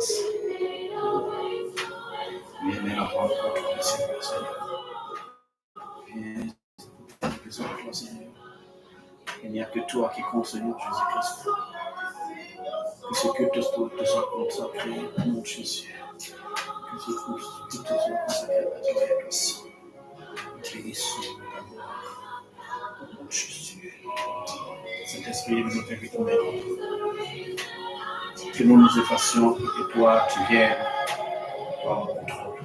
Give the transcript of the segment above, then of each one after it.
grâce. Viens la rencontre du Seigneur, Seigneur. Viens présenter le Seigneur. Il n'y a que toi qui compte, Seigneur Jésus-Christ. Que ce culte te soit consacré, mon Jésus. Que ce culte te soit consacré à toi et à toi seul. Bénissons ta gloire, mon Jésus. Saint-Esprit, nous t'invitons maintenant. Que nous nous effacions et que toi, tu viennes par le contrôle.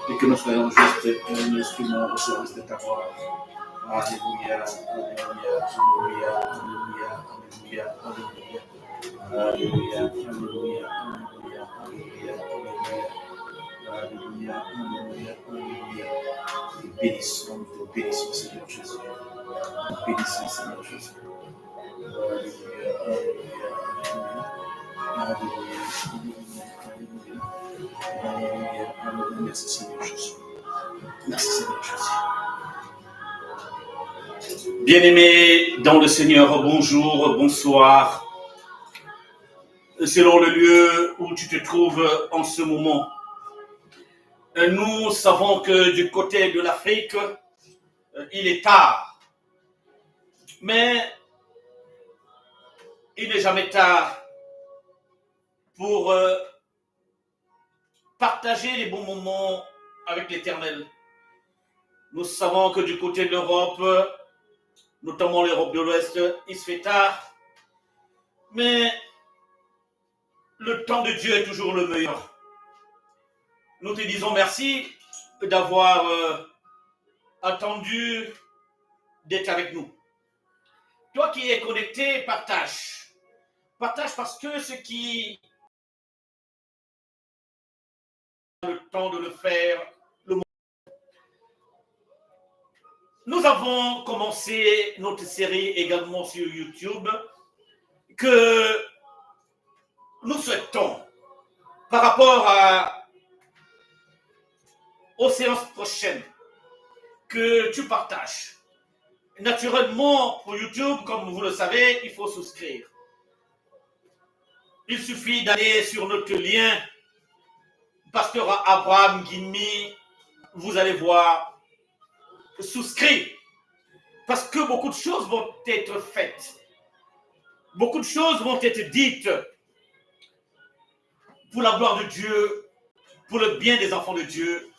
Et que nous soyons juste un instrument au service de ta gloire. Alléluia, alléluia, alléluia, alléluia, alléluia, alléluia, alléluia, alléluia, alléluia, alléluia, alléluia. Nous bénissons, Seigneur Jésus. Nous bénissons, Seigneur Jésus. Alléluia, alléluia, alléluia, alléluia, alléluia. Merci, Seigneur Jésus. Merci, Seigneur Jésus. Bien-aimés dans le Seigneur, bonjour, bonsoir. Selon le lieu où tu te trouves en ce moment, nous savons que du côté de l'Afrique, il est tard. Mais il n'est jamais tard pour partager les bons moments avec l'Éternel. Nous savons que du côté de l'Europe, notamment l'Europe de l'Ouest, il se fait tard. Mais le temps de Dieu est toujours le meilleur. Nous te disons merci d'avoir attendu d'être avec nous. Toi qui es connecté, partage. Partage parce que ce qui a le temps de le faire, Nous avons commencé notre série également sur YouTube que nous souhaitons par rapport aux séances prochaines que tu partages. Naturellement, pour YouTube, comme vous le savez, il faut souscrire. Il suffit d'aller sur notre lien, Pasteur Abraham Guimi, vous allez voir, souscrit. Parce que beaucoup de choses vont être faites. Beaucoup de choses vont être dites pour la gloire de Dieu, pour le bien des enfants de Dieu.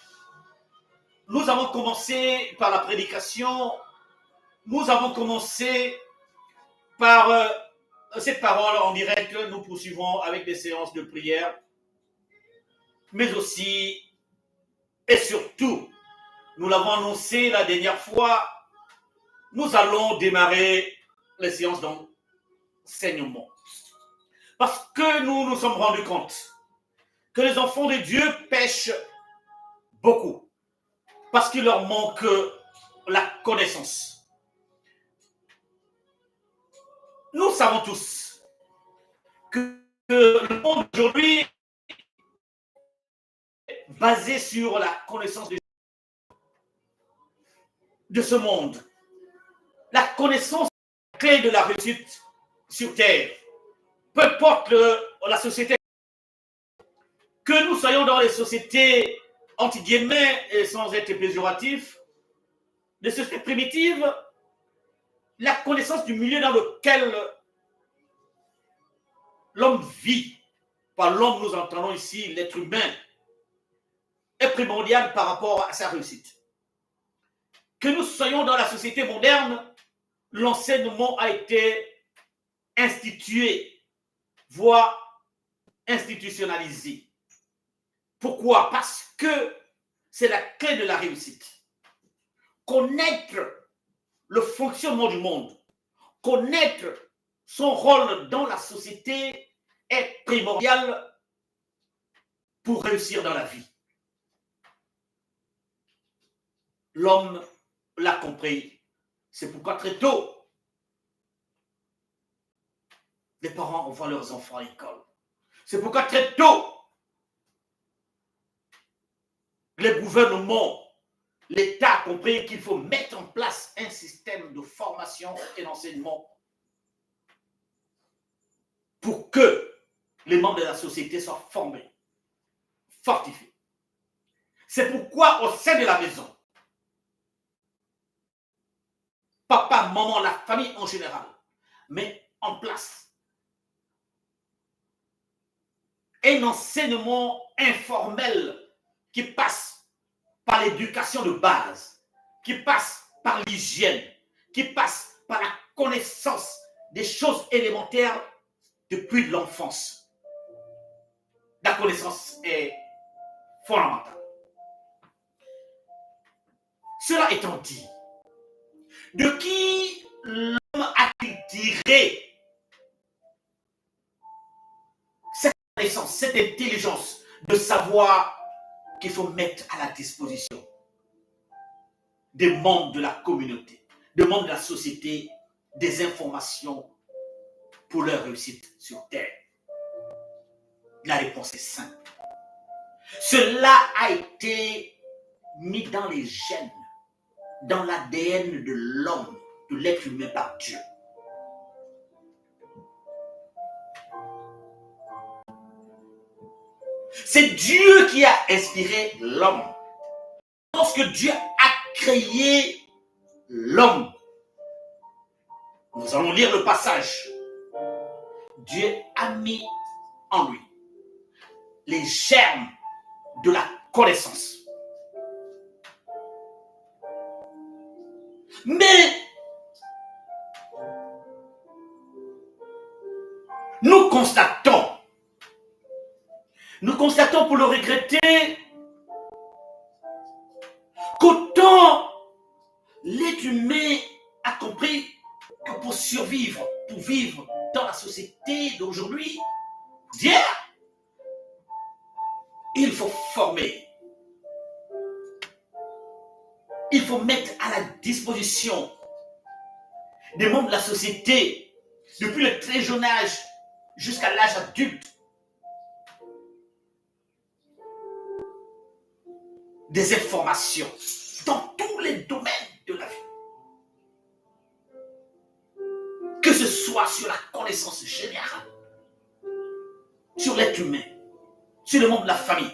Nous avons commencé par la prédication. Nous avons commencé par cette parole en direct. Nous poursuivons avec des séances de prière. Mais aussi et surtout, nous l'avons annoncé la dernière fois, nous allons démarrer les séances d'enseignement. Parce que nous nous sommes rendus compte que les enfants de Dieu pêchent beaucoup. Parce qu'il leur manque la connaissance. Nous savons tous que le monde aujourd'hui est basé sur la connaissance de ce monde. La connaissance est la clé de la réussite sur Terre. Peu importe la société, que nous soyons dans les sociétés entre guillemets et sans être péjoratif, les sociétés primitives, la connaissance du milieu dans lequel l'homme vit, par l'homme nous entendons ici l'être humain, est primordiale par rapport à sa réussite. Que nous soyons dans la société moderne, l'enseignement a été institué, voire institutionnalisé. Pourquoi? Parce que c'est la clé de la réussite. Connaître le fonctionnement du monde, connaître son rôle dans la société est primordial pour réussir dans la vie. L'homme l'a compris. C'est pourquoi très tôt, les parents envoient leurs enfants à l'école. C'est pourquoi très tôt, les gouvernements, l'État a compris qu'il faut mettre en place un système de formation et d'enseignement pour que les membres de la société soient formés, fortifiés. C'est pourquoi au sein de la maison, papa, maman, la famille en général, met en place un enseignement informel qui passe par l'éducation de base, qui passe par l'hygiène, qui passe par la connaissance des choses élémentaires depuis l'enfance. La connaissance est fondamentale. Cela étant dit, de qui l'homme a-t-il tiré cette connaissance, cette intelligence de savoir qu'il faut mettre à la disposition des membres de la communauté, des membres de la société, des informations pour leur réussite sur Terre? La réponse est simple. Cela a été mis dans les gènes, dans l'ADN de l'homme, de l'être humain par Dieu. C'est Dieu qui a inspiré l'homme. Lorsque Dieu a créé l'homme, nous allons lire le passage. Dieu a mis en lui les germes de la connaissance. Mais nous constatons pour le regretter qu'autant l'être humain a compris que pour survivre, pour vivre dans la société d'aujourd'hui, d'hier, il faut former. Il faut mettre à la disposition des membres de la société, depuis le très jeune âge jusqu'à l'âge adulte, des informations dans tous les domaines de la vie. Que ce soit sur la connaissance générale, sur l'être humain, sur le monde de la famille.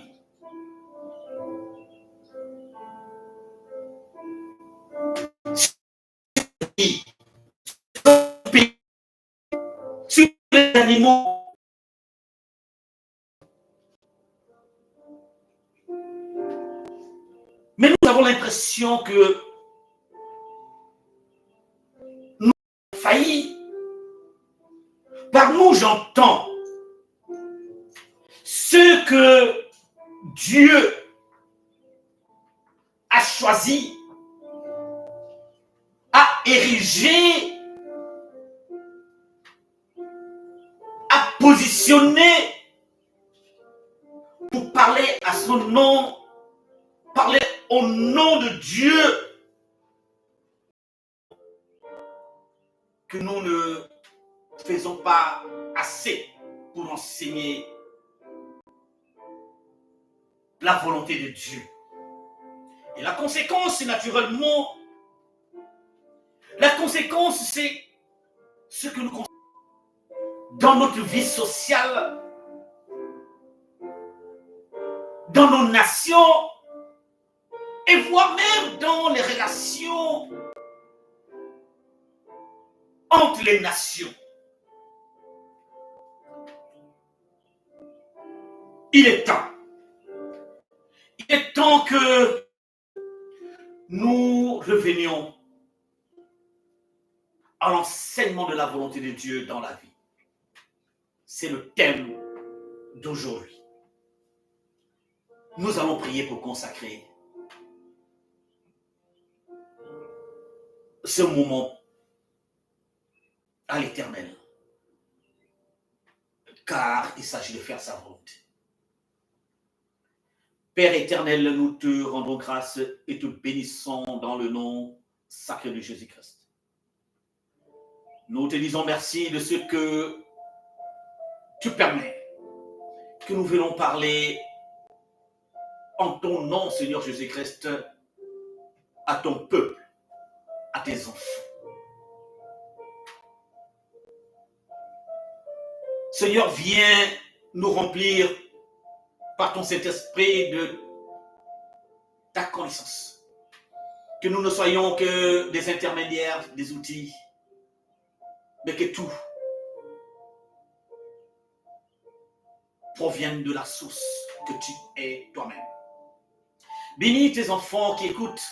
Sur les animaux. Mais nous avons l'impression que nous avons failli. Par nous, j'entends ce que Dieu a choisi, a érigé, a positionné pour parler à son nom, parler au nom de Dieu, que nous ne faisons pas assez pour enseigner la volonté de Dieu. Et la conséquence, c'est naturellement, c'est ce que nous constatons dans notre vie sociale, dans nos nations, et voire même dans les relations entre les nations. Il est temps que nous revenions à l'enseignement de la volonté de Dieu dans la vie. C'est le thème d'aujourd'hui. Nous allons prier pour consacrer ce moment à l'Éternel, car il s'agit de faire sa volonté. Père éternel, nous te rendons grâce et te bénissons dans le nom sacré de Jésus-Christ. Nous te disons merci de ce que tu permets que nous venons parler en ton nom, Seigneur Jésus-Christ, à ton peuple, à tes enfants. Seigneur, viens nous remplir par ton Saint-Esprit de ta connaissance. Que nous ne soyons que des intermédiaires, des outils, mais que tout provienne de la source que tu es toi-même. Bénis tes enfants qui écoutent.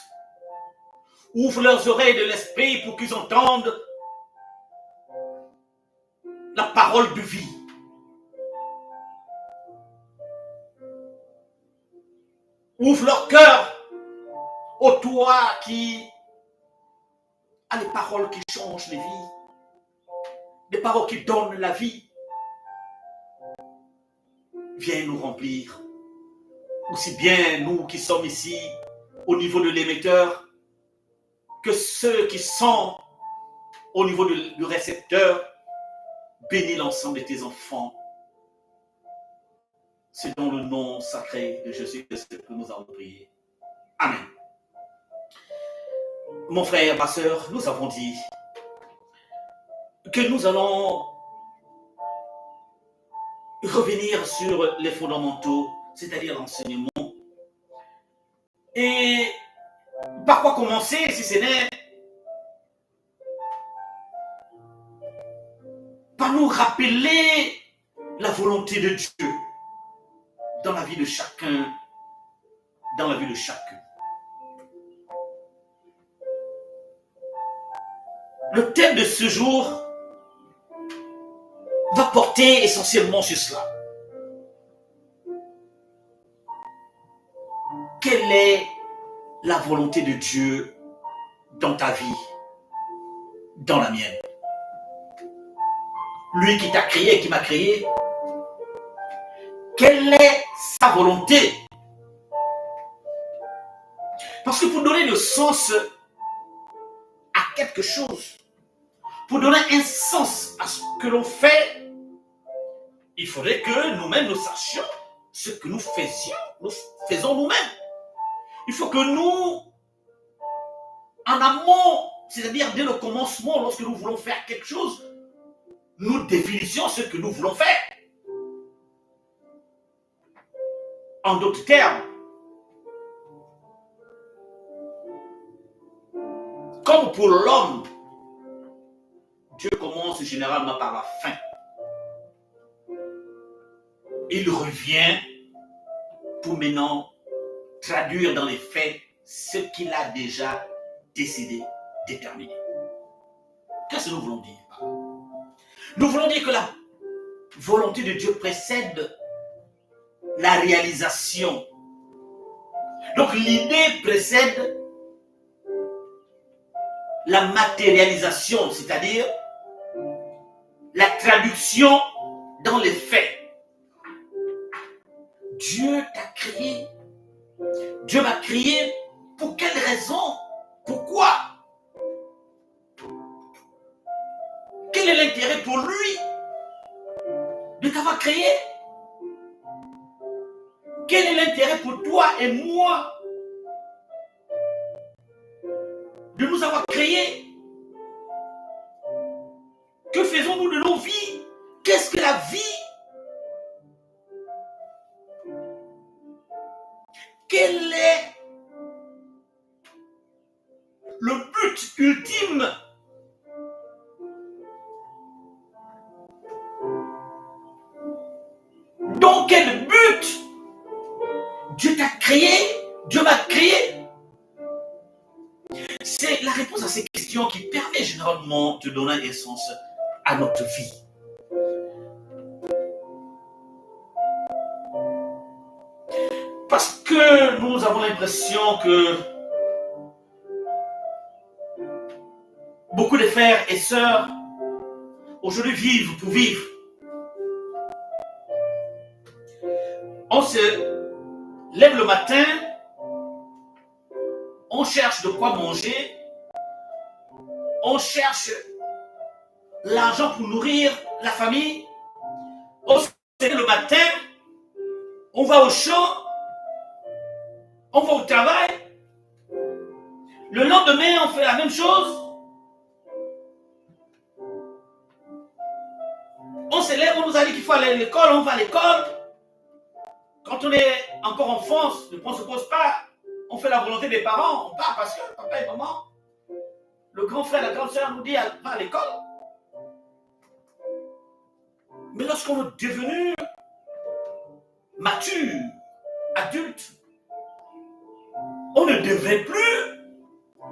Ouvre leurs oreilles de l'esprit pour qu'ils entendent la parole de vie. Ouvre leur cœur au toi qui a les paroles qui changent les vies, des paroles qui donnent la vie. Viens nous remplir. Aussi bien nous qui sommes ici au niveau de l'émetteur que ceux qui sont au niveau du récepteur. Bénis l'ensemble de tes enfants. C'est dans le nom sacré de Jésus-Christ que nous avons prié. Amen. Mon frère, ma soeur, nous avons dit que nous allons revenir sur les fondamentaux, c'est-à-dire l'enseignement. Et par quoi commencer si ce n'est par nous rappeler la volonté de Dieu dans la vie de chacun, dans la vie de chacun. Le thème de ce jour va porter essentiellement sur cela. Quelle est la volonté de Dieu dans ta vie, dans la mienne? Lui qui t'a créé, qui m'a créé, quelle est sa volonté? Parce que pour donner le sens à quelque chose, pour donner un sens à ce que l'on fait, il faudrait que nous-mêmes nous sachions ce que nous faisons nous-mêmes. Il faut que nous, en amont, c'est-à-dire dès le commencement, lorsque nous voulons faire quelque chose, nous définissions ce que nous voulons faire. En d'autres termes, comme pour l'homme, Dieu commence généralement par la fin. Il revient pour maintenant traduire dans les faits ce qu'il a déjà décidé, déterminé. Qu'est-ce que nous voulons dire? Nous voulons dire que la volonté de Dieu précède la réalisation. Donc l'idée précède la matérialisation, c'est-à-dire la traduction dans les faits. Dieu t'a créé. Dieu m'a créé pour quelle raison? Pourquoi? Quel est l'intérêt pour lui de t'avoir créé? Quel est l'intérêt pour toi et moi de nous avoir créés? Que faisons-nous de nos vies? Qu'est-ce que la vie? Quel est le but ultime? Dans quel but Dieu t'a créé? Dieu m'a créé? C'est la réponse à ces questions qui permet généralement de donner un sens à notre vie. Parce que nous avons l'impression que beaucoup de frères et sœurs aujourd'hui vivent pour vivre. On se lève le matin, on cherche de quoi manger, on cherche l'argent pour nourrir la famille, on se lève le matin, on va au champ, on va au travail, le lendemain on fait la même chose, on se s'élève, on nous a dit qu'il faut aller à l'école, on va à l'école. Quand on est encore en France, on ne se pose pas. On fait la volonté des parents, on part parce que papa et maman, le grand frère, la grande sœur nous dit va à l'école. Mais lorsqu'on est devenu mature, adulte, on ne devrait plus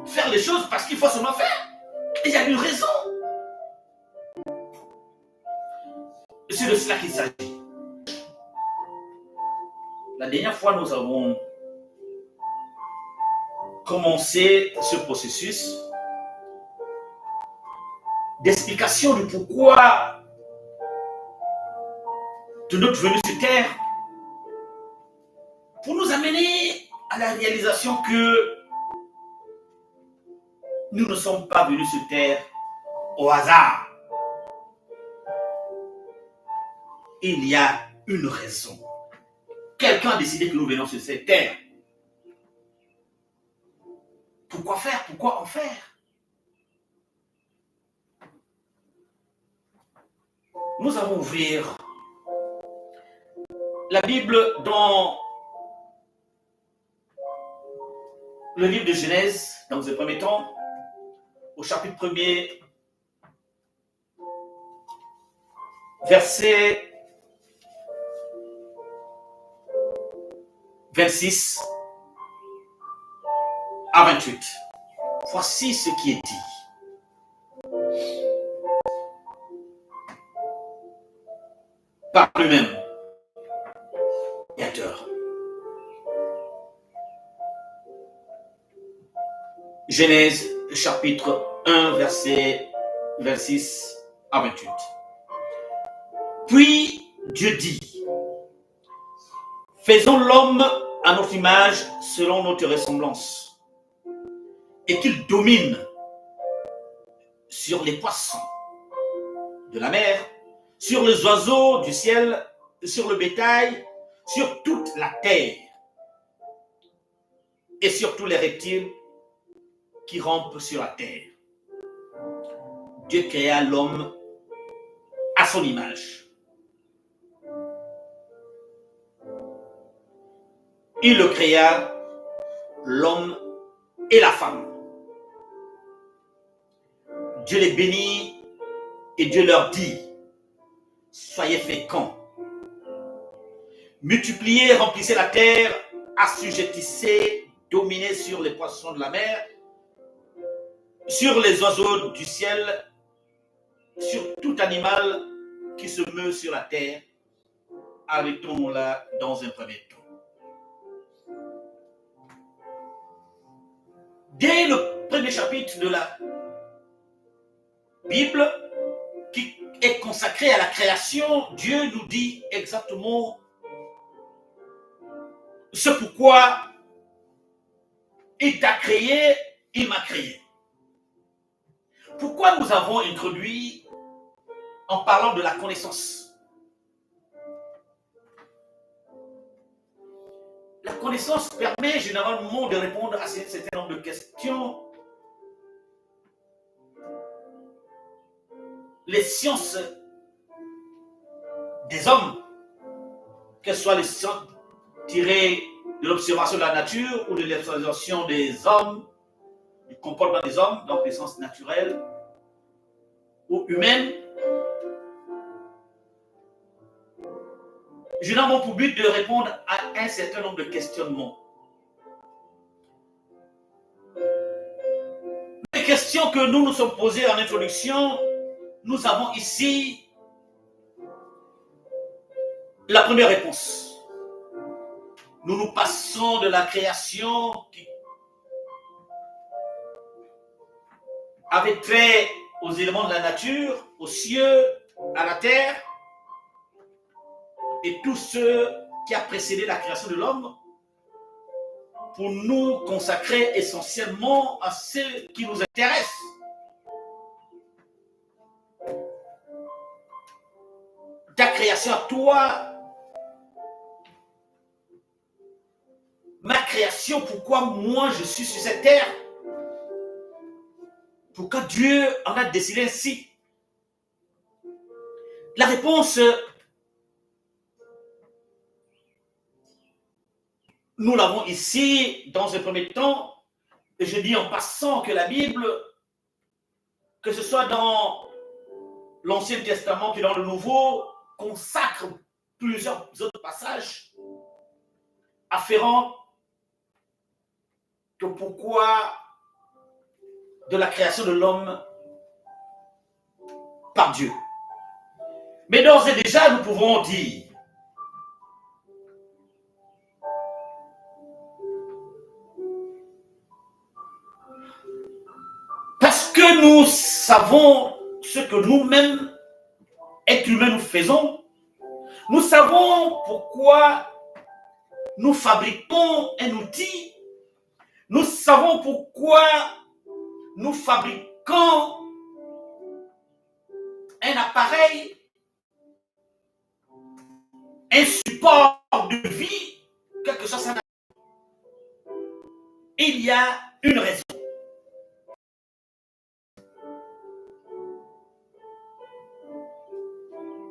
faire les choses parce qu'il faut seulement faire. Il y a une raison. C'est de cela qu'il s'agit. La dernière fois, nous avons commencé ce processus d'explication du pourquoi de notre venue sur Terre pour nous amener à la réalisation que nous ne sommes pas venus sur Terre au hasard. Il y a une raison. Quelqu'un a décidé que nous venons sur cette terre. Pourquoi faire? Pourquoi en faire? Nous allons ouvrir la Bible dans le livre de Genèse, dans un premier temps, au chapitre 1er, verset 26 à 28. Voici ce qui est dit par lui-même, créateur. Genèse chapitre 1, verset 26 à 28. Puis Dieu dit, faisons l'homme à notre image selon notre ressemblance, et qu'il domine sur les poissons de la mer, sur les oiseaux du ciel, sur le bétail, sur toute la terre, et sur tous les reptiles qui rampent sur la terre. Dieu créa l'homme à son image. Il le créa, l'homme et la femme. Dieu les bénit et Dieu leur dit, soyez féconds, multipliez, remplissez la terre, assujettissez, dominez sur les poissons de la mer, sur les oiseaux du ciel, sur tout animal qui se meut sur la terre. Arrêtons-là dans un premier temps. Dès le premier chapitre de la Bible, qui est consacré à la création, Dieu nous dit exactement ce pourquoi il t'a créé, il m'a créé. Pourquoi nous avons introduit en parlant de la connaissance? La connaissance permet généralement de répondre à un certain nombre de questions. Les sciences des hommes, qu'elles soient les sciences tirées de l'observation de la nature ou de l'observation des hommes, du comportement des hommes, donc les sciences naturelles ou humaines, généralement pour but de répondre à un certain nombre de questionnements. Les questions que nous nous sommes posées en introduction, nous avons ici la première réponse. Nous nous passons de la création qui avait trait aux éléments de la nature, aux cieux, à la terre, et tout ce qui a précédé la création de l'homme, pour nous consacrer essentiellement à ce qui nous intéresse. Ta création à toi, ma création, pourquoi moi je suis sur cette terre, pourquoi Dieu en a décidé ainsi. La réponse, nous l'avons ici dans un premier temps. Et je dis en passant que la Bible, que ce soit dans l'Ancien Testament que dans le Nouveau, consacre plusieurs autres passages afférents que pourquoi de la création de l'homme par Dieu. Mais d'ores et déjà, nous pouvons dire parce que nous savons ce que nous-mêmes, êtres humains, nous faisons, nous savons pourquoi nous fabriquons un outil, nous savons pourquoi nous fabriquons un appareil, un support de vie, quelque chose. Il y a une raison.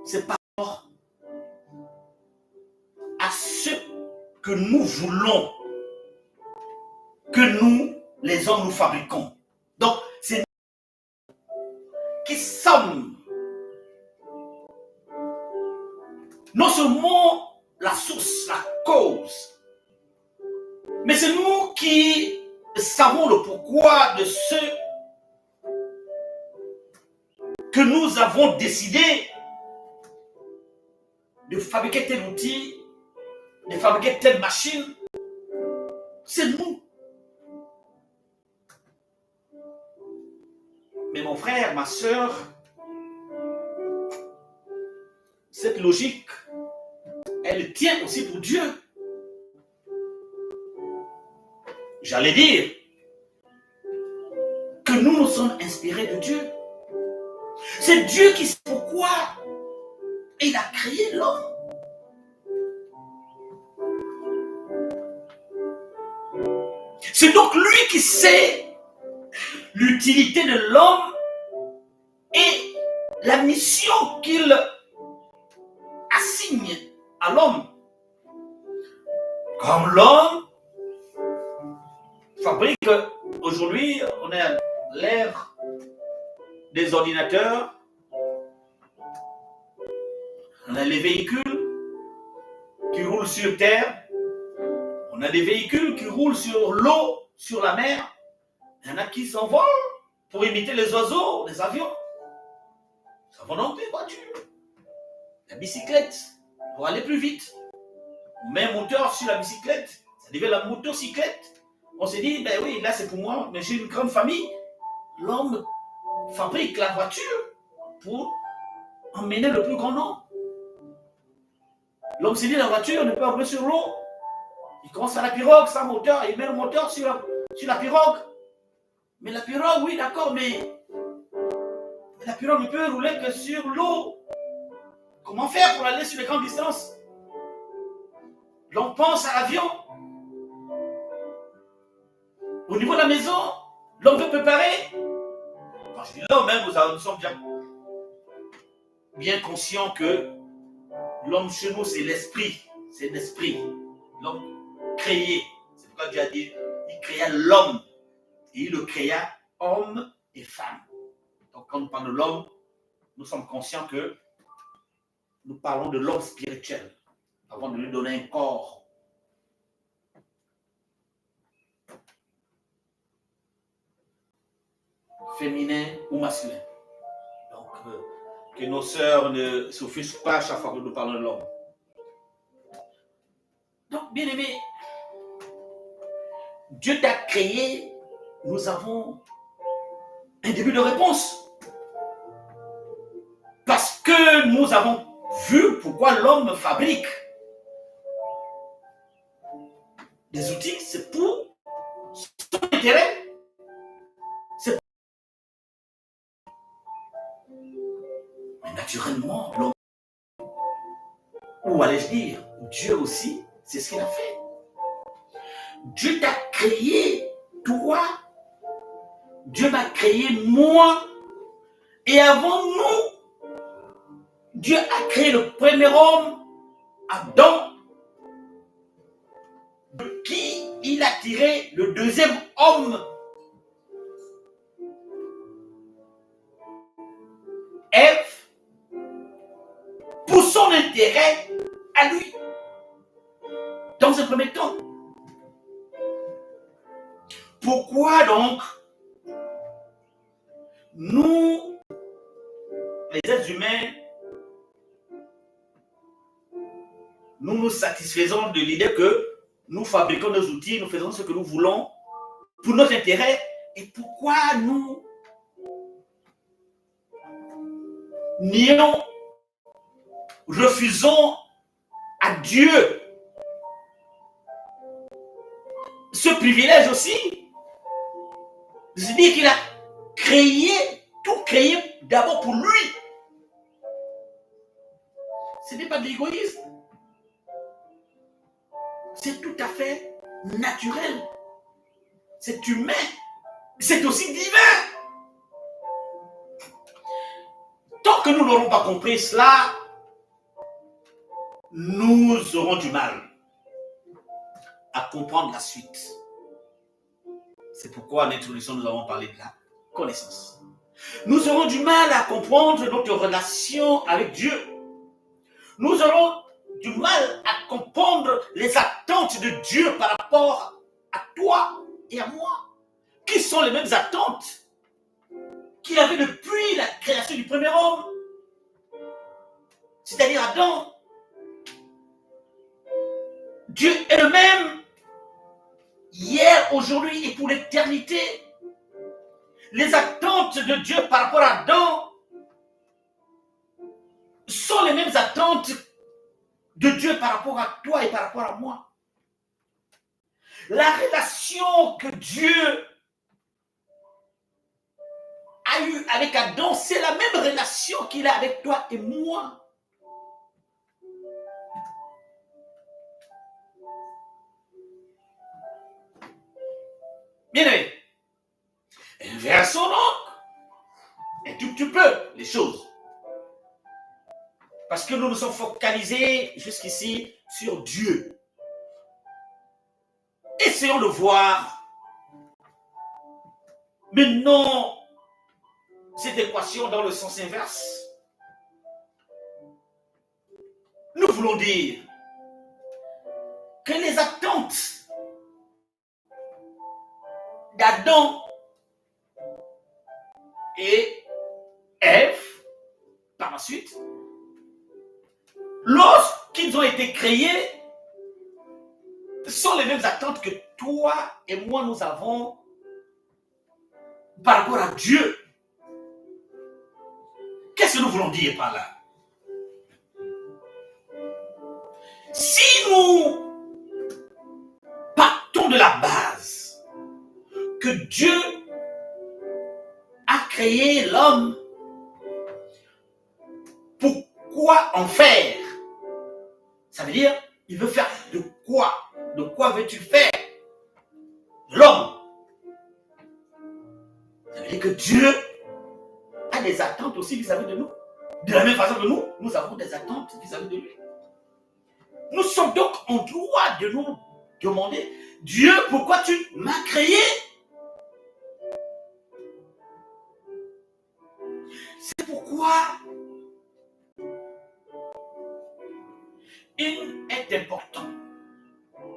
C'est par rapport à ce que nous voulons, que nous, les hommes, nous fabriquons. Donc, c'est nous qui sommes non seulement la source, la cause, mais c'est nous qui savons le pourquoi de ce que nous avons décidé de fabriquer tel outil, de fabriquer telle machine. C'est nous. Mais mon frère, ma soeur, cette logique, elle tient aussi pour Dieu. J'allais dire que nous sommes inspirés de Dieu. C'est Dieu qui sait pourquoi il a créé l'homme. C'est donc lui qui sait l'utilité de l'homme et la mission qu'il assigne à l'homme. Comme l'homme fabrique, aujourd'hui, on est à l'ère des ordinateurs, on a les véhicules qui roulent sur terre, on a des véhicules qui roulent sur l'eau, sur la mer, il y en a qui s'envolent pour imiter les oiseaux, les avions. Ça va donc des voitures, la bicyclette, pour aller plus vite. On met un moteur sur la bicyclette, ça devient la motocyclette. On s'est dit, ben oui, là c'est pour moi, mais j'ai une grande famille. L'homme fabrique la voiture pour emmener le plus grand nombre. L'homme s'est dit, la voiture ne peut rouler sur l'eau. Il commence à la pirogue, sans moteur, il met le moteur sur la pirogue. Mais la pirogue, oui, d'accord, mais la pirogue ne peut rouler que sur l'eau. Comment faire pour aller sur les grandes distances? L'on pense à l'avion. Au niveau de la maison, l'homme veut préparer. Quand je dis l'homme, nous sommes bien conscients que l'homme chez nous, c'est l'esprit. C'est l'esprit. L'homme créé. C'est pourquoi Dieu a dit, il créa l'homme. Et il le créa homme et femme. Donc quand nous parlons de l'homme, nous sommes conscients que nous parlons de l'homme spirituel. Avant de lui donner un corps. Féminin ou masculin. Donc, que nos sœurs ne s'offusquent pas à chaque fois que nous parlons de l'homme. Donc, bien aimé, Dieu t'a créé, nous avons un début de réponse. Parce que nous avons vu pourquoi l'homme fabrique des outils, c'est pour son intérêt. Mais naturellement, l'homme, ou allais-je dire, Dieu aussi, c'est ce qu'il a fait. Dieu t'a créé, toi, Dieu m'a créé, moi, et avant nous, Dieu a créé le premier homme, Adam, de qui il a tiré le deuxième homme, Ève, pour son intérêt à lui, dans un premier temps. Pourquoi donc nous, les êtres humains, nous nous satisfaisons de l'idée que nous fabriquons nos outils, nous faisons ce que nous voulons pour notre intérêt, et pourquoi nous nions, refusons à Dieu ce privilège aussi, de se dire qu'il a tout créé d'abord pour lui. Ce n'est pas de l'égoïsme. C'est tout à fait naturel. C'est humain. C'est aussi divin. Tant que nous n'aurons pas compris cela, nous aurons du mal à comprendre la suite. C'est pourquoi en introduction, nous avons parlé de la connaissance. Nous aurons du mal à comprendre notre relation avec Dieu. Nous aurons du mal à comprendre les attentes de Dieu par rapport à toi et à moi, qui sont les mêmes attentes qu'il avait depuis la création du premier homme, c'est-à-dire Adam. Dieu est le même hier, aujourd'hui et pour l'éternité. Les attentes de Dieu par rapport à Adam sont les mêmes attentes de Dieu par rapport à toi et par rapport à moi. La relation que Dieu a eue avec Adam, c'est la même relation qu'il a avec toi et moi. Bien aimé, inversons donc un tout petit peu les choses. Parce que nous nous sommes focalisés jusqu'ici sur Dieu. Essayons de voir maintenant cette équation dans le sens inverse. Nous voulons dire que les attentes d'Adam et Ève, par la suite, lorsqu'ils ont été créés, sont les mêmes attentes que toi et moi nous avons par rapport à Dieu. Qu'est-ce que nous voulons dire par là? Si nous partons de la base que Dieu a créé l'homme, pourquoi en faire? Ça veut dire, il veut faire de quoi? De quoi veux-tu faire l'homme? Ça veut dire que Dieu a des attentes aussi vis-à-vis de nous. De la même façon que nous avons des attentes vis-à-vis de lui. Nous sommes donc en droit de nous demander, Dieu, pourquoi tu m'as créé? C'est pourquoi il est important,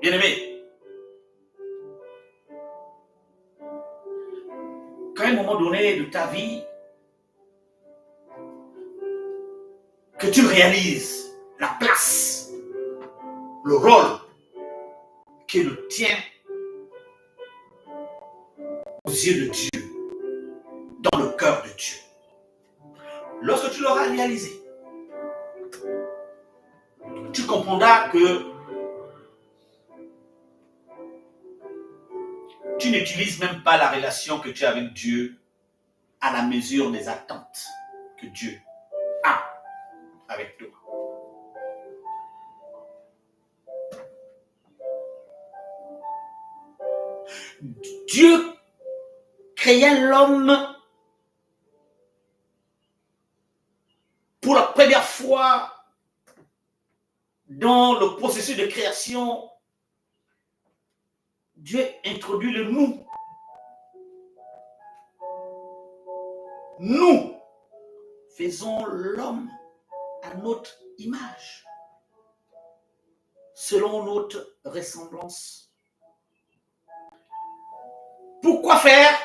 bien aimé, qu'à un moment donné de ta vie, que tu réalises la place, le rôle qui est le tien aux yeux de Dieu, dans le cœur de Dieu. Lorsque tu l'auras réalisé, tu comprendras que tu n'utilises même pas la relation que tu as avec Dieu à la mesure des attentes que Dieu a avec toi. Dieu créa l'homme pour la première fois dans le processus de création, Dieu introduit le nous. Nous faisons l'homme à notre image, selon notre ressemblance. Pourquoi faire?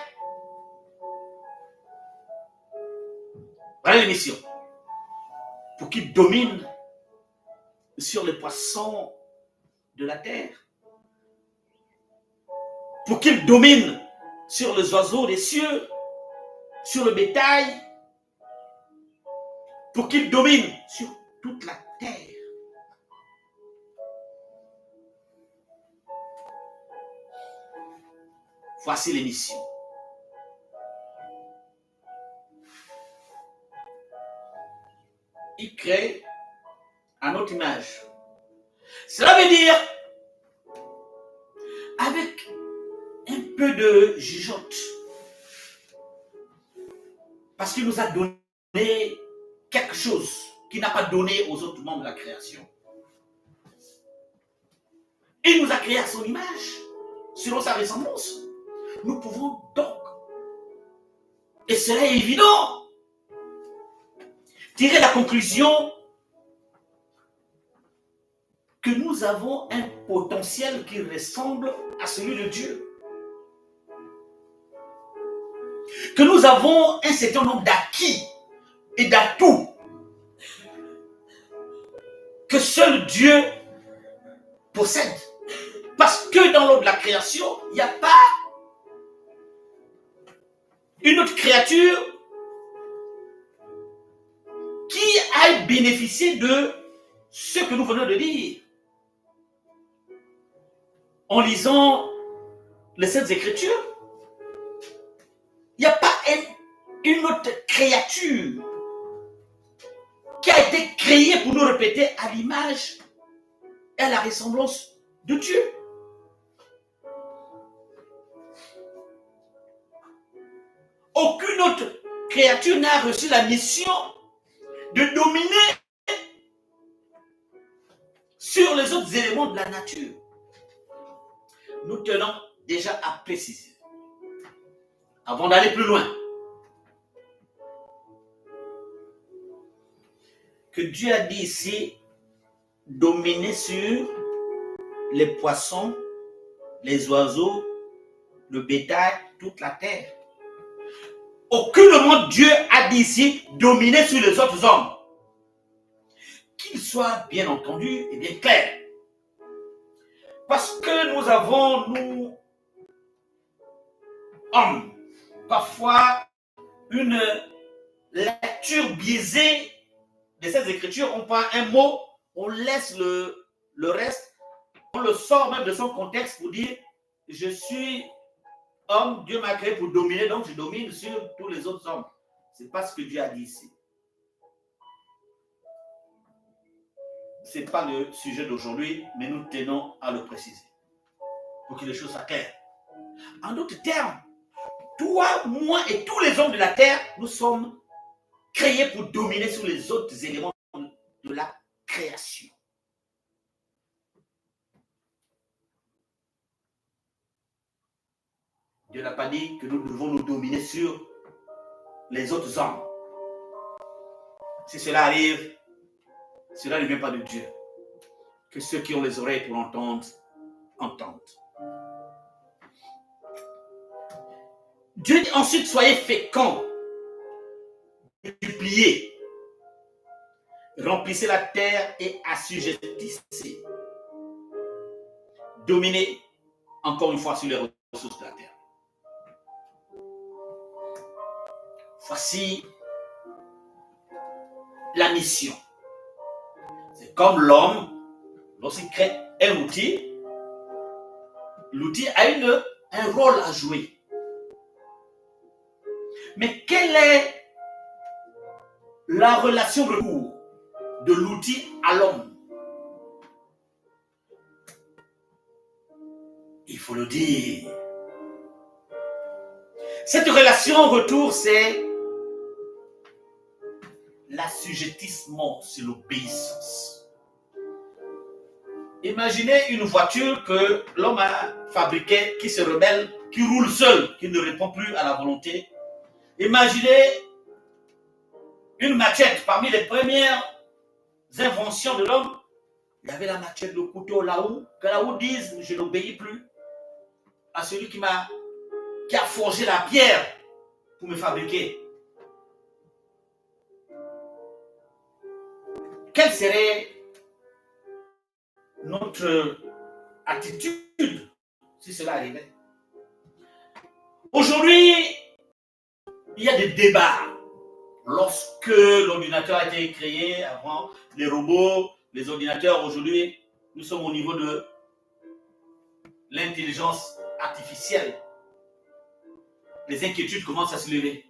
Voilà l'émission. Pour qu'il domine sur les poissons de la terre, pour qu'il domine sur les oiseaux des cieux, sur le bétail, pour qu'il domine sur toute la terre. Voici l'émission. Il crée à notre image. Cela veut dire, avec un peu de jugeote, parce qu'il nous a donné quelque chose qu'il n'a pas donné aux autres membres de la création. Il nous a créé à son image, selon sa ressemblance. Nous pouvons donc, et cela est évident, tirer la conclusion que nous avons un potentiel qui ressemble à celui de Dieu. Que nous avons un certain nombre d'acquis et d'atouts que seul Dieu possède. Parce que dans l'ordre de la création, il n'y a pas une autre créature qui a bénéficié de ce que nous venons de dire. En lisant les Saintes Écritures, il n'y a pas une autre créature qui a été créée pour nous répéter à l'image et à la ressemblance de Dieu. Aucune autre créature n'a reçu la mission de dominer sur les autres éléments de la nature. Nous tenons déjà à préciser, avant d'aller plus loin, que Dieu a dit ici, dominer sur les poissons, les oiseaux, le bétail, toute la terre. Aucunement Dieu a dit ici, dominer sur les autres hommes. Qu'il soit bien entendu et bien clair. Parce que nous avons, nous, hommes, parfois une lecture biaisée de ces écritures. On prend un mot, on laisse le reste, on le sort même de son contexte pour dire je suis homme, Dieu m'a créé pour dominer, donc je domine sur tous les autres hommes. Ce n'est pas ce que Dieu a dit ici. Ce n'est pas le sujet d'aujourd'hui, mais nous tenons à le préciser pour que les choses soient claires. En d'autres termes, toi, moi et tous les hommes de la terre, nous sommes créés pour dominer sur les autres éléments de la création. Dieu n'a pas dit que nous devons nous dominer sur les autres hommes. Si cela arrive, cela ne vient pas de Dieu. Que ceux qui ont les oreilles pour entendre, entendent. Dieu dit ensuite, soyez féconds, multipliez, remplissez la terre et assujettissez. Dominez encore une fois sur les ressources de la terre. Voici la mission. C'est comme l'homme, lorsqu'il crée un outil, l'outil a un rôle à jouer. Mais quelle est la relation retour de l'outil à l'homme? Il faut le dire. Cette relation retour, c'est l'assujettissement, c'est l'obéissance. Imaginez une voiture que l'homme a fabriquée, qui se rebelle, qui roule seul, qui ne répond plus à la volonté. Imaginez une machette. Parmi les premières inventions de l'homme, il y avait la machette, le couteau, que là-haut dise, je n'obéis plus à celui qui a forgé la pierre pour me fabriquer. Quelle serait notre attitude si cela arrivait? Aujourd'hui, il y a des débats. Lorsque l'ordinateur a été créé, avant les robots, les ordinateurs, aujourd'hui, nous sommes au niveau de l'intelligence artificielle. Les inquiétudes commencent à se lever.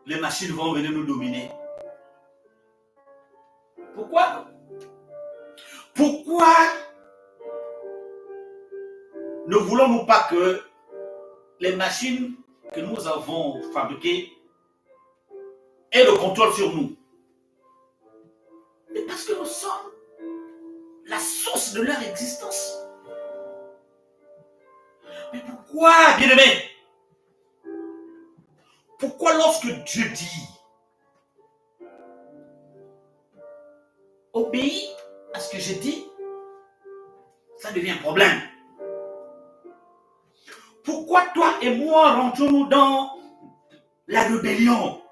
Les machines vont venir nous dominer. Pourquoi? Pourquoi ne voulons-nous pas que les machines que nous avons fabriquées aient le contrôle sur nous? Mais parce que nous sommes la source de leur existence. Mais pourquoi, bien-aimés? Pourquoi lorsque Dieu dit obéis à ce que je dis, ça devient un problème? Pourquoi toi et moi rentrons-nous dans la rébellion?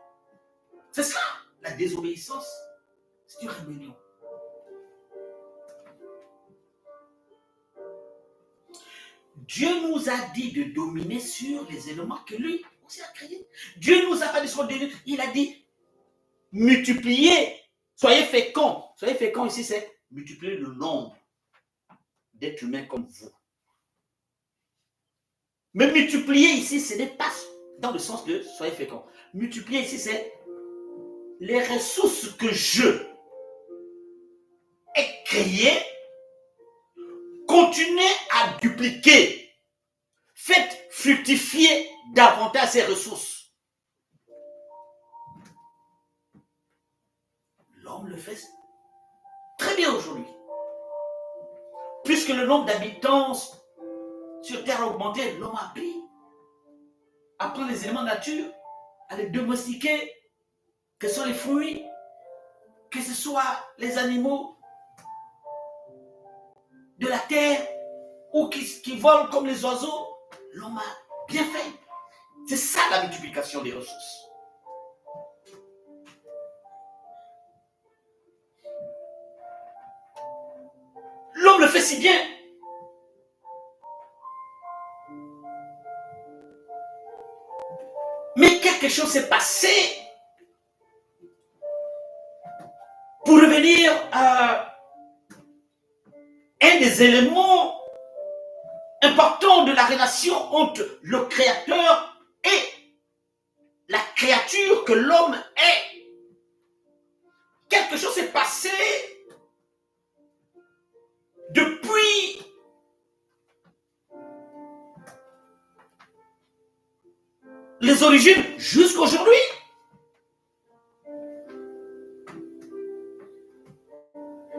C'est ça, la désobéissance, c'est une rébellion. Dieu nous a dit de dominer sur les éléments que lui aussi a créés. Dieu nous a pas dit sur des... Il a dit multipliez, soyez féconds. Soyez féconds ici, c'est multiplier le nombre d'êtres humains comme vous. Mais multiplier ici, ce n'est pas dans le sens de soyez féconds. Multiplier ici, c'est les ressources que je ai créées. Continuez à dupliquer. Faites fructifier davantage ces ressources. L'homme le fait très bien aujourd'hui. Puisque le nombre d'habitants sur Terre a augmenté, l'homme a appris à prendre les éléments de nature, à les domestiquer, que ce soit les fruits, que ce soit les animaux de la terre ou qui volent comme les oiseaux. L'homme a bien fait. C'est ça la multiplication des ressources. L'homme le fait si bien. Mais quelque chose s'est passé pour revenir à un des éléments importants de la relation entre le Créateur et la créature que l'homme est. Quelque chose s'est passé depuis les origines jusqu'à aujourd'hui.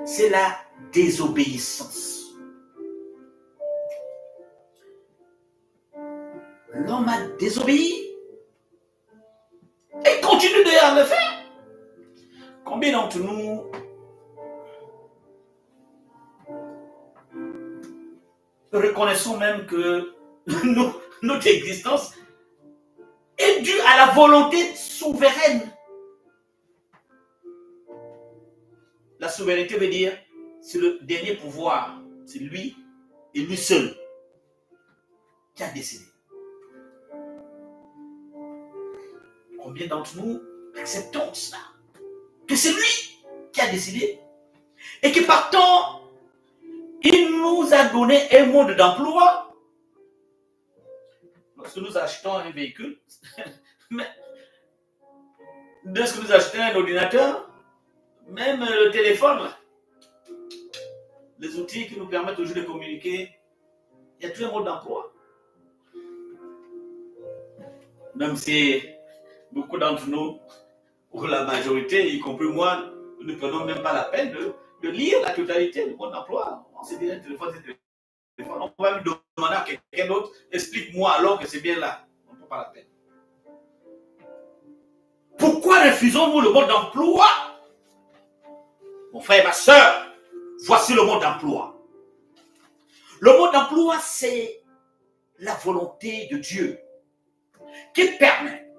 C'est la désobéissance. L'homme a désobéi et continue d'ailleurs à le faire. Combien d'entre nous reconnaissons même que notre existence est due à la volonté souveraine? La souveraineté veut dire c'est le dernier pouvoir, c'est lui et lui seul qui a décidé. Combien d'entre nous acceptons cela? Que c'est lui qui a décidé et que partant, il nous a donné un mode d'emploi. Lorsque nous achetons un véhicule, lorsque nous achetons un ordinateur, même le téléphone, les outils qui nous permettent aujourd'hui de communiquer, il y a tout un mode d'emploi. Même si beaucoup d'entre nous, ou la majorité, y compris moi, nous ne prenons même pas la peine de lire la totalité du mode d'emploi. On s'est dit un téléphone, c'est téléphone. On va même demander à quelqu'un d'autre, explique-moi alors que c'est bien là. On ne peut pas la peine. Pourquoi refusons-nous le mode d'emploi? Mon frère et ma soeur, voici le mode d'emploi. Le mode d'emploi, c'est la volonté de Dieu qui permet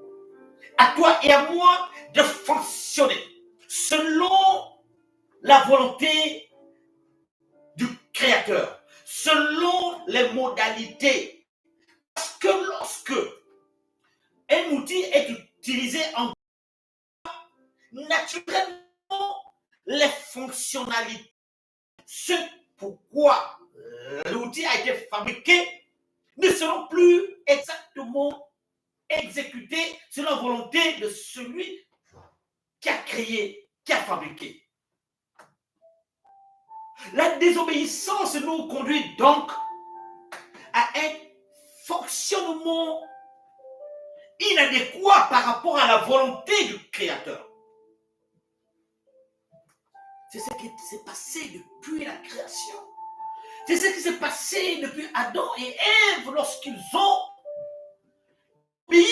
à toi et à moi de fonctionner selon la volonté du Créateur, selon les modalités. Parce que lorsque un outil est utilisé en naturellement, les fonctionnalités, ce pourquoi l'outil a été fabriqué, ne seront plus exactement exécutés selon la volonté de celui qui a créé, qui a fabriqué. La désobéissance nous conduit donc à un fonctionnement inadéquat par rapport à la volonté du Créateur. C'est ce qui s'est passé depuis la création. C'est ce qui s'est passé depuis Adam et Ève lorsqu'ils ont obéi.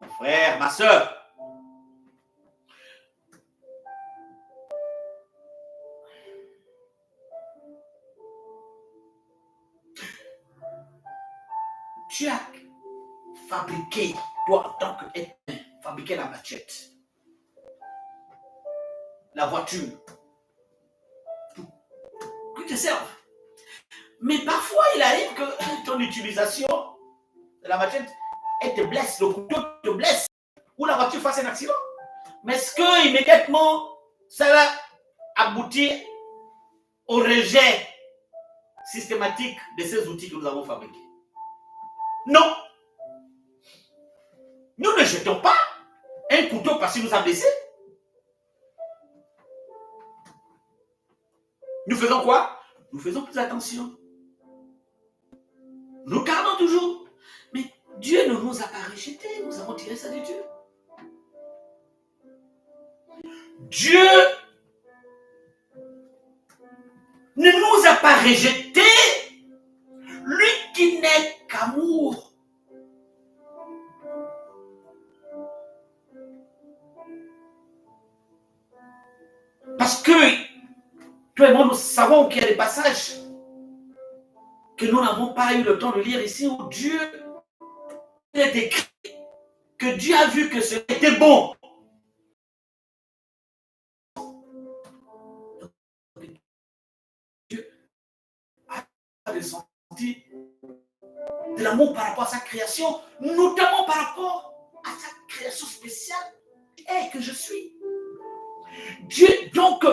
Mon frère, ma soeur, tu as fabriqué, toi en tant qu'être humain, fabriqué la machette, la voiture, que tu serves. Mais parfois, il arrive que ton utilisation de la machette, elle te blesse, le couteau te blesse, ou la voiture fasse un accident. Mais est-ce que immédiatement, ça va aboutir au rejet systématique de ces outils que nous avons fabriqués? Non. Nous ne jetons pas un couteau parce qu'il nous a blessés. Nous faisons quoi? Nous faisons plus attention. Nous gardons toujours. Mais Dieu ne nous a pas rejetés. Nous avons tiré ça de Dieu. Dieu ne nous a pas rejetés. Lui qui n'est qu'amour. Parce que toi et moi, nous savons qu'il y a des passages que nous n'avons pas eu le temps de lire ici où Dieu est écrit que Dieu a vu que c'était bon. Dieu a ressenti de l'amour par rapport à sa création, notamment par rapport à sa création spéciale et que je suis. Dieu, donc,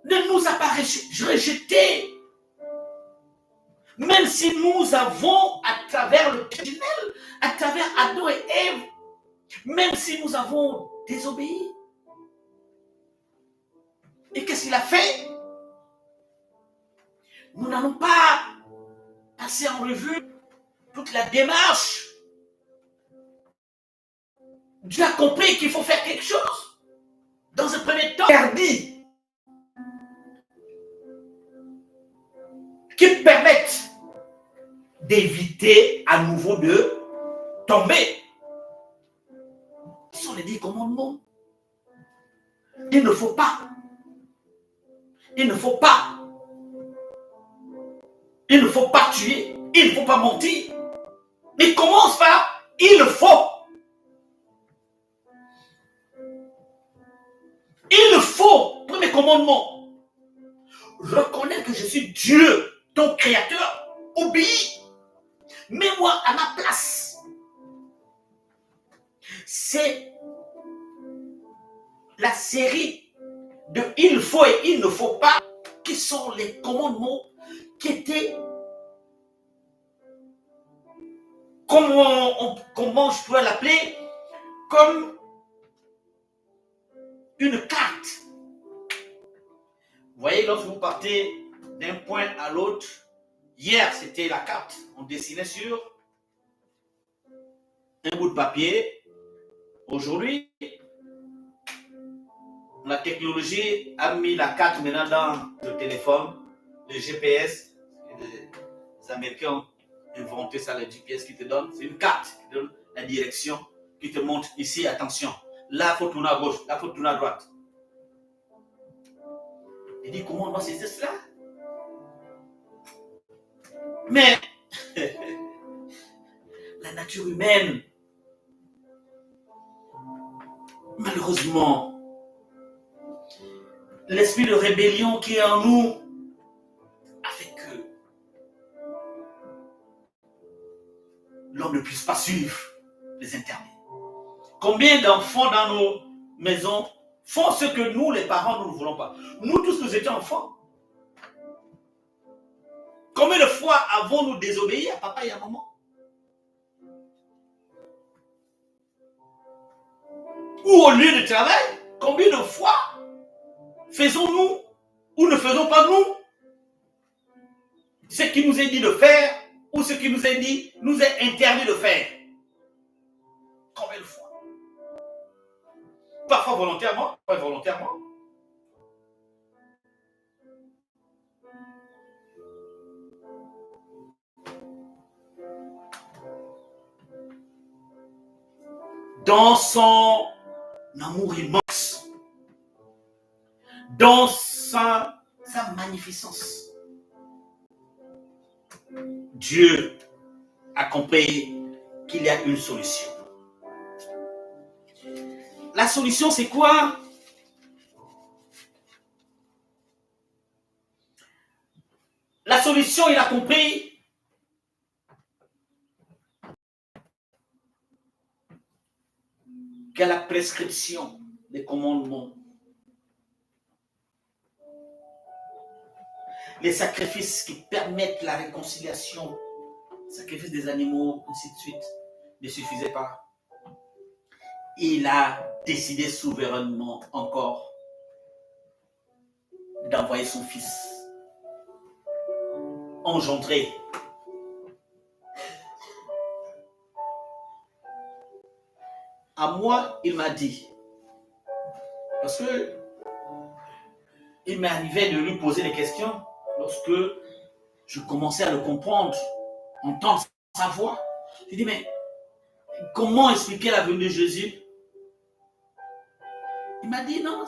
ne nous a pas rejetés. Même si nous avons, à travers le tunnel, à travers Adam et Ève, même si nous avons désobéi. Et qu'est-ce qu'il a fait? Nous n'allons pas passer en revue toute la démarche. Dieu a compris qu'il faut faire quelque chose. Dans un premier temps, interdit qui permettent d'éviter à nouveau de tomber. Ce sont les 10 commandements. Il ne faut pas. Il ne faut pas. Il ne faut pas tuer. Il ne faut pas mentir. Il commence par il faut. Il faut, premier commandement, reconnaître que je suis Dieu, ton créateur, obéis. Mets-moi à ma place. C'est la série de il faut et il ne faut pas qui sont les commandements qui étaient, comment je pourrais l'appeler, comme une carte. Vous voyez, lorsque vous partez d'un point à l'autre, hier c'était la carte, on dessinait sur un bout de papier. Aujourd'hui, la technologie a mis la carte maintenant dans le téléphone, le GPS. Les Américains ont inventé ça, le GPS qui te donne. C'est une carte qui te donne la direction, qui te montre ici, attention. Là, il faut tourner à gauche, là, il faut tourner à droite. Il dit, comment on doit saisir cela? Mais la nature humaine, malheureusement, l'esprit de rébellion qui est en nous a fait que l'homme ne puisse pas suivre les interdits. Combien d'enfants dans nos maisons font ce que nous, les parents, nous ne voulons pas? Nous tous, nous étions enfants. Combien de fois avons-nous désobéi à papa et à maman? Ou au lieu de travail, combien de fois faisons-nous ou ne faisons pas nous ce qui nous est dit de faire ou ce qui nous est dit, nous est interdit de faire? Combien de fois? Parfois volontairement, parfois involontairement. Dans son amour immense, dans sa magnificence, Dieu a compris qu'il y a une solution. La solution, c'est quoi? La solution, il a compris qu'à la prescription des commandements, les sacrifices qui permettent la réconciliation, sacrifice des animaux, ainsi de suite, ne suffisaient pas. Il a décidé souverainement encore d'envoyer son fils engendré. À moi, il m'a dit, parce que il m'est arrivé de lui poser des questions lorsque je commençais à le comprendre, entendre sa voix. Je dis, mais comment expliquer la venue de Jésus? Il m'a dit, non,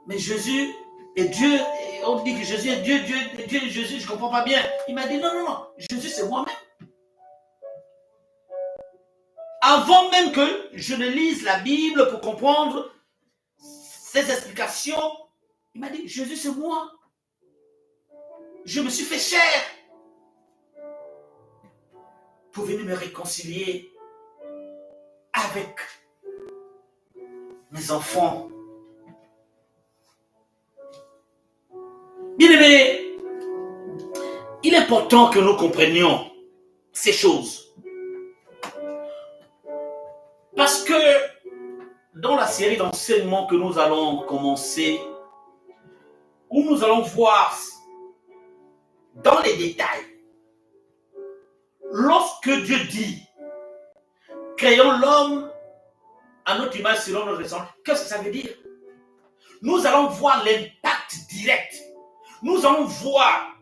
mais Jésus est Dieu. On dit que Jésus est Dieu, Dieu est Jésus, je ne comprends pas bien. Il m'a dit, non, non, non, Jésus c'est moi-même. Avant même que je ne lise la Bible pour comprendre ses explications, il m'a dit, Jésus c'est moi. Je me suis fait chair pour venir me réconcilier avec mes enfants. Bien-aimés, il est important que nous comprenions ces choses. Parce que dans la série d'enseignements que nous allons commencer, où nous allons voir dans les détails, lorsque Dieu dit « Créons l'homme à notre image selon notre ressemblance », qu'est-ce que ça veut dire? Nous allons voir l'impact direct. Nous allons voir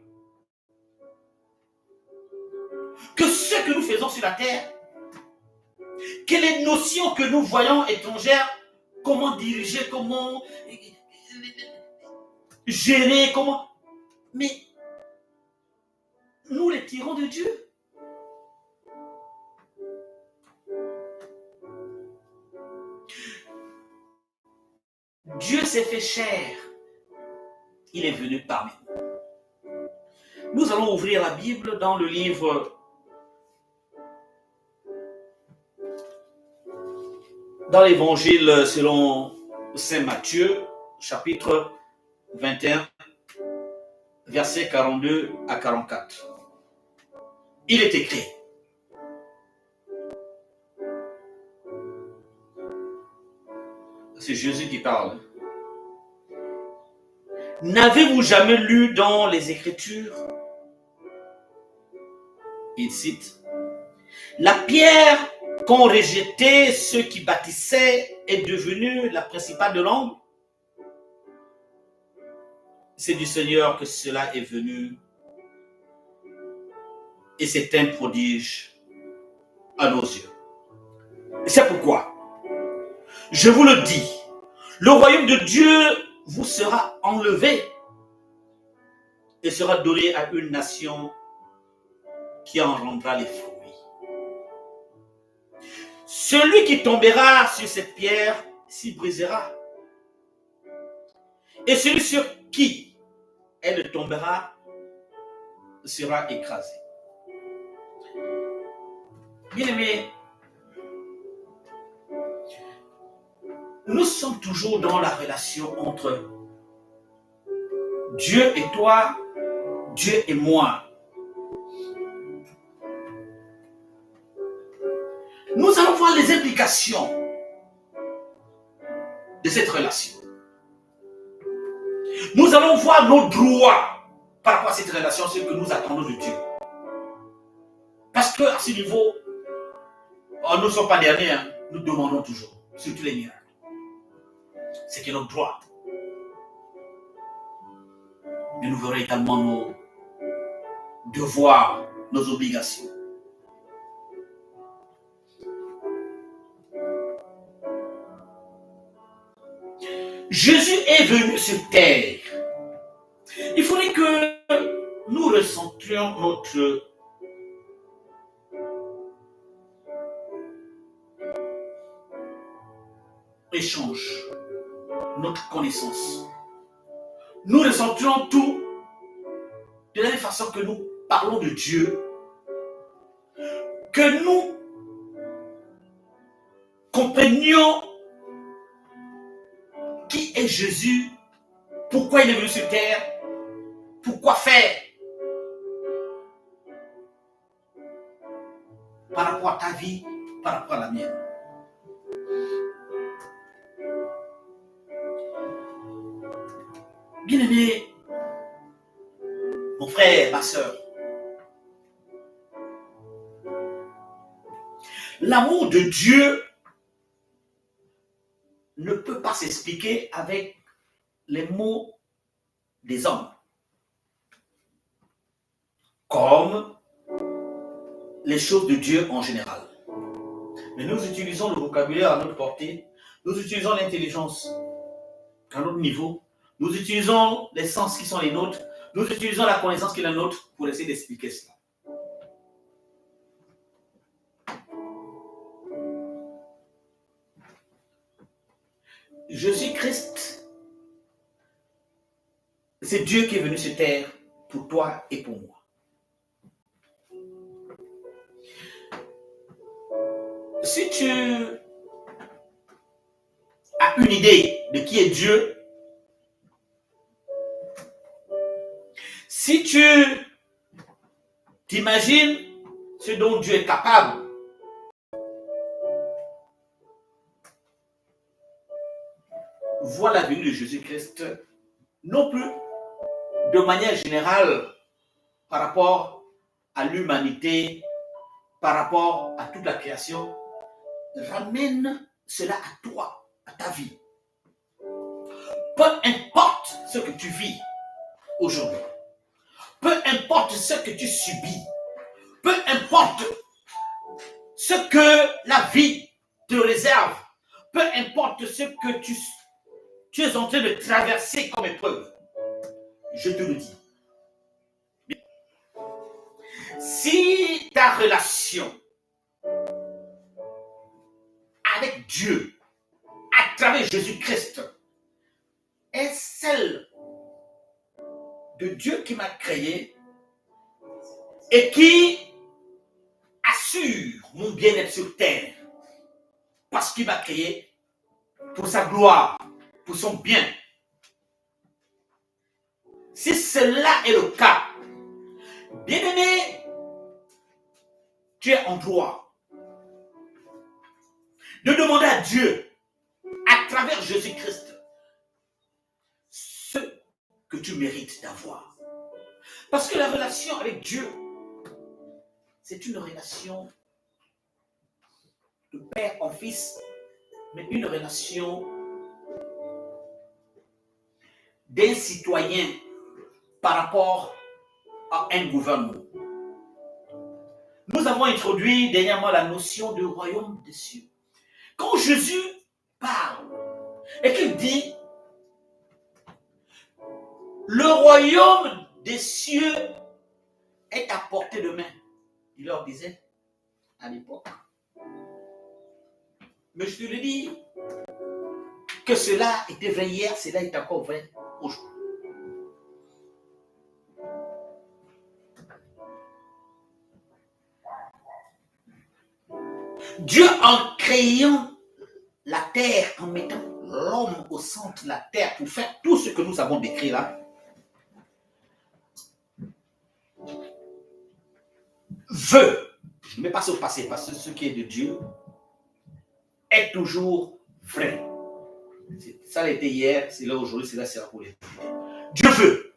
que ce que nous faisons sur la terre, que les notions que nous voyons étrangères, comment diriger, comment gérer, comment... Mais nous les tirons de Dieu. Dieu s'est fait chair. Il est venu parmi nous. Nous allons ouvrir la Bible dans le livre, dans l'évangile selon Saint Matthieu, chapitre 21, versets 42 à 44. Il est écrit: c'est Jésus qui parle. N'avez-vous jamais lu dans les Écritures, il cite, la pierre qu'ont rejeté ceux qui bâtissaient est devenue la principale de l'ombre? C'est du Seigneur que cela est venu et c'est un prodige à nos yeux. C'est pourquoi, je vous le dis, le royaume de Dieu vous sera enlevé et sera donné à une nation qui en rendra les fruits. Celui qui tombera sur cette pierre s'y brisera. Et celui sur qui elle tombera sera écrasé. Bien-aimés, nous sommes toujours dans la relation entre Dieu et toi, Dieu et moi. Nous allons voir les implications de cette relation. Nous allons voir nos droits par rapport à cette relation, ce que nous attendons de Dieu. Parce qu'à ce niveau, nous ne sommes pas derniers, hein, nous demandons toujours, surtout les miracles. C'est que notre droit. Mais nous verrons également nos devoirs, nos obligations. Jésus est venu sur terre. Il faudrait que nous ressentions notre échange, notre connaissance. Nous ressentions tout de la même façon que nous parlons de Dieu, que nous comprenions qui est Jésus, pourquoi il est venu sur terre, pourquoi faire par rapport à ta vie, par rapport à la mienne. Bien-aimé, mon frère, ma soeur, l'amour de Dieu ne peut pas s'expliquer avec les mots des hommes, comme les choses de Dieu en général. Mais nous utilisons le vocabulaire à notre portée, nous utilisons l'intelligence à notre niveau, nous utilisons les sens qui sont les nôtres, nous utilisons la connaissance qui est la nôtre pour essayer d'expliquer cela. Jésus-Christ, c'est Dieu qui est venu sur terre pour toi et pour moi. Si tu as une idée de qui est Dieu, si tu t'imagines ce dont Dieu est capable, vois la venue de Jésus-Christ, non plus de manière générale par rapport à l'humanité, par rapport à toute la création, ramène cela à toi, à ta vie. Peu importe ce que tu vis aujourd'hui, peu importe ce que tu subis, peu importe ce que la vie te réserve, peu importe ce que tu es en train de traverser comme épreuve, je te le dis. Si ta relation avec Dieu, à travers Jésus-Christ, est celle de Dieu qui m'a créé et qui assure mon bien-être sur terre, parce qu'il m'a créé pour sa gloire, pour son bien. Si cela est le cas, bien-aimé, tu es en droit de demander à Dieu, à travers Jésus-Christ, ce que tu mérites d'avoir. Parce que la relation avec Dieu, c'est une relation de père en fils, mais une relation d'un citoyen par rapport à un gouvernement. Nous avons introduit dernièrement la notion du royaume des cieux. Quand Jésus parle et qu'il dit le royaume des cieux est à portée de main, il leur disait à l'époque. Mais je te le dis que cela était vrai hier, cela est encore vrai aujourd'hui. Dieu, en créant la terre, en mettant l'homme au centre de la terre pour faire tout ce que nous avons décrit là, veut, je ne mets pas ça au passé parce que ce qui est de Dieu est toujours vrai. Ça a été hier, c'est là aujourd'hui, c'est là, c'est là pour les. Dieu veut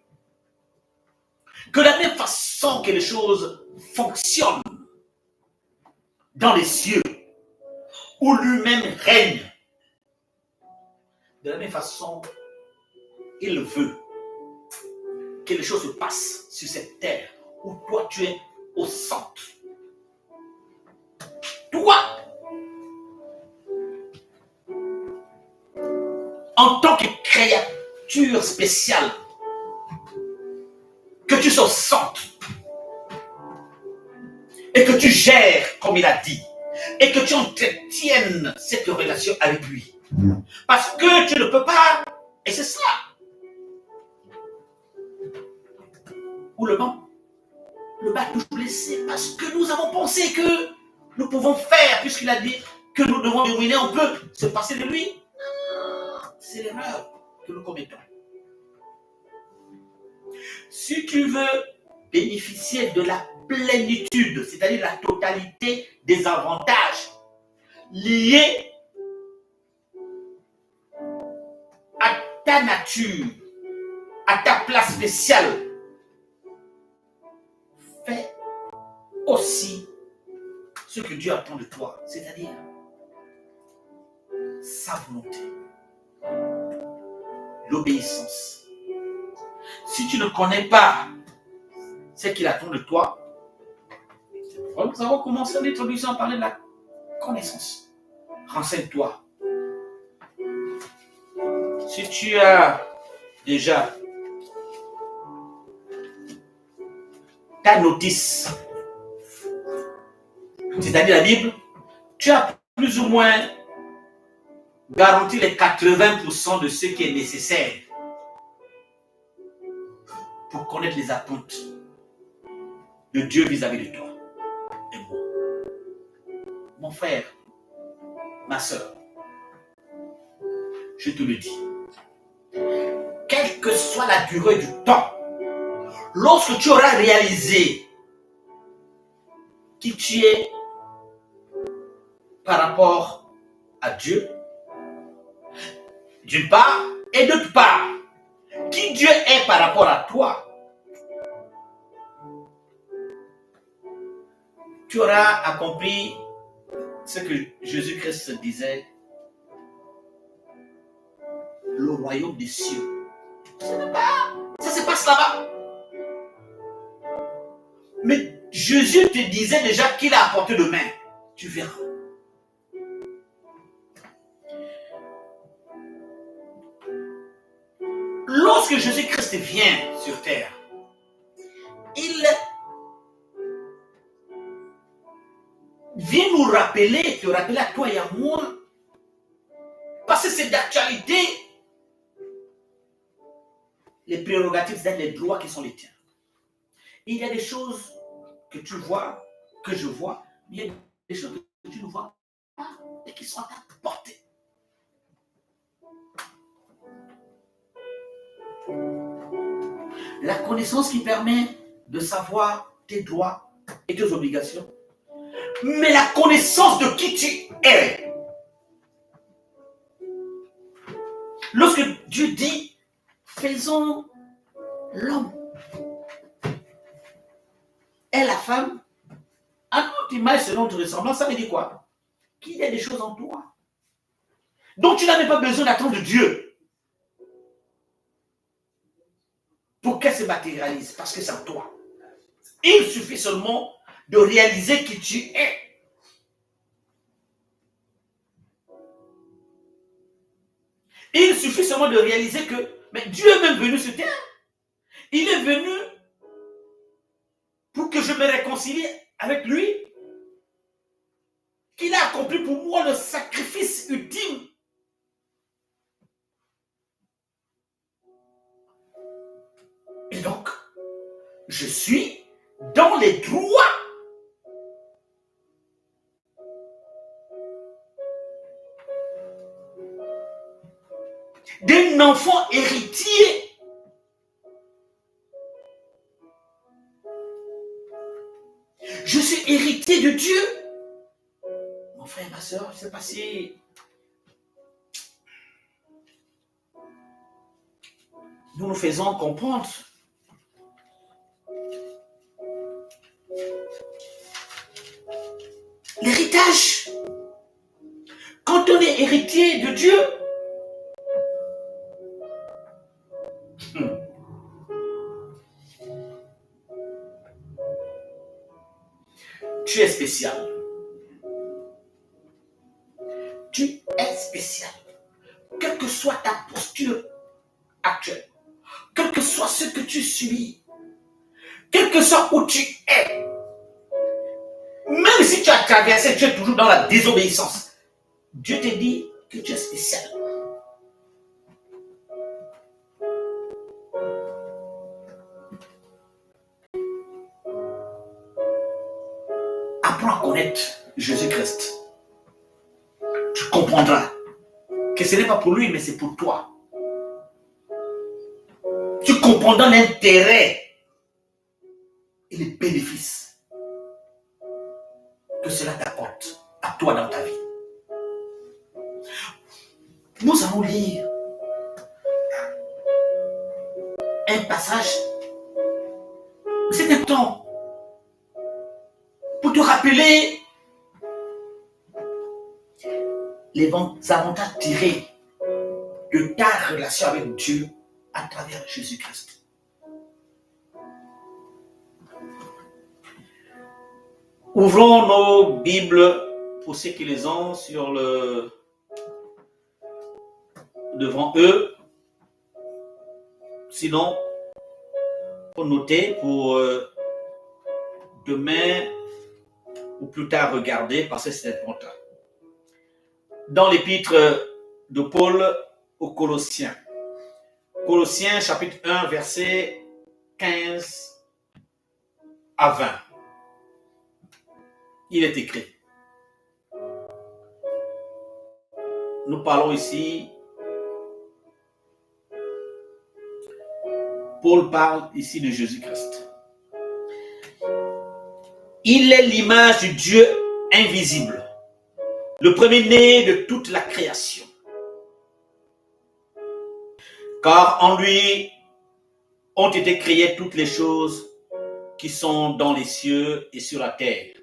que de la même façon que les choses fonctionnent dans les cieux, où lui-même règne, de la même façon, il veut que les choses se passent sur cette terre, où toi tu es au centre. Toi, en tant que créature spéciale, que tu sois au centre et que tu gères comme il a dit et que tu entretiennes cette relation avec lui. Parce que tu ne peux pas, et c'est ça. Ou le banc est toujours blessé parce que nous avons pensé que nous pouvons faire, puisqu'il a dit que nous devons dominer, on peut se passer de lui. C'est l'erreur que nous commettons. Si tu veux bénéficier de la plénitude, c'est-à-dire la totalité des avantages liés à ta nature, à ta place spéciale, fais aussi ce que Dieu attend de toi, c'est-à-dire sa volonté, l'obéissance. Si tu ne connais pas ce qu'il attend de toi, nous avons commencé l'introduction à parler de la connaissance. Renseigne-toi. Si tu as déjà ta notice, c'est-à-dire la Bible, tu as plus ou moins garanti les 80% de ce qui est nécessaire pour connaître les attentes de Dieu vis-à-vis de toi et moi. Mon frère, ma soeur, je te le dis, quelle que soit la durée du temps, lorsque tu auras réalisé qui tu es par rapport à Dieu, d'une part, et d'autre part, qui Dieu est par rapport à toi, tu auras accompli ce que Jésus-Christ disait, le royaume des cieux. Ça se passe là-bas. Mais Jésus te disait déjà qu'il a apporté de main. Tu verras. Lorsque Jésus-Christ vient sur terre, il vient nous rappeler, te rappeler à toi et à moi, parce que c'est d'actualité, les prérogatives, c'est les droits qui sont les tiens. Et il y a des choses que tu vois, que je vois, mais il y a des choses que tu ne vois pas et qui sont à ta portée. La connaissance qui permet de savoir tes droits et tes obligations, mais la connaissance de qui tu es. Lorsque Dieu dit, faisons l'homme et la femme à notre image selon notre ressemblance, ça veut dire quoi? qu'il y a des choses en toi dont tu n'avais pas besoin d'attendre Dieu pour qu'elles se matérialisent, parce que c'est en toi. Il suffit seulement de réaliser qui tu es. Il suffit seulement de réaliser que mais Dieu est même venu sur terre. Il est venu pour que je me réconcilie avec lui. Qu'il a accompli pour moi le sacrifice ultime. Et donc, je suis dans les droits d'un enfant héritier. Je suis héritier de Dieu. Mon frère et ma soeur, je ne sais pas si nous nous faisons comprendre. L'héritage. Quand on est héritier de Dieu, tu es spécial. Tu es spécial. Quelle que soit ta posture actuelle, quel que soit ce que tu subis, quel que soit où tu es, même si tu as traversé, tu es toujours dans la désobéissance. Dieu te dit que tu es spécial. Apprends à connaître Jésus-Christ. Tu comprendras que ce n'est pas pour lui, mais c'est pour toi. Tu comprendras l'intérêt et les bénéfices que cela t'apporte à toi dans ta vie. Nous allons lire un passage. C'est important pour te rappeler les avantages tirés de ta relation avec Dieu à travers Jésus-Christ. Ouvrons nos Bibles pour ceux qui les ont devant eux. Sinon, pour noter pour demain ou plus tard regarder parce que c'est important. Dans l'épître de Paul aux Colossiens. Colossiens chapitre 1 verset 15 à 20. Il est écrit. Nous parlons ici. Paul parle ici de Jésus-Christ. Il est l'image du Dieu invisible, le premier-né de toute la création. Car en lui ont été créées toutes les choses qui sont dans les cieux et sur la terre,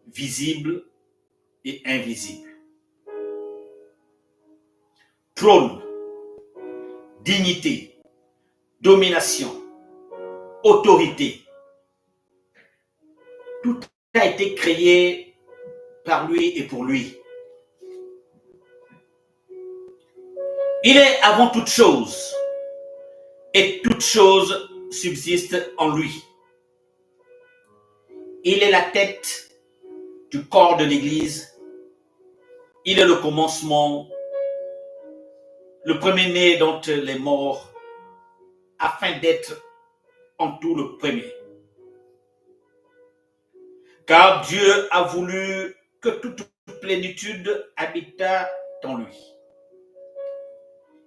visibles et invisibles. Trône, dignité, domination, autorité. Tout a été créé par lui et pour lui. Il est avant toute chose et toute chose subsiste en lui. Il est la tête du corps de l'Église. Il est le commencement, le premier-né d'entre les morts, afin d'être en tout le premier. Car Dieu a voulu que toute plénitude habitât en lui.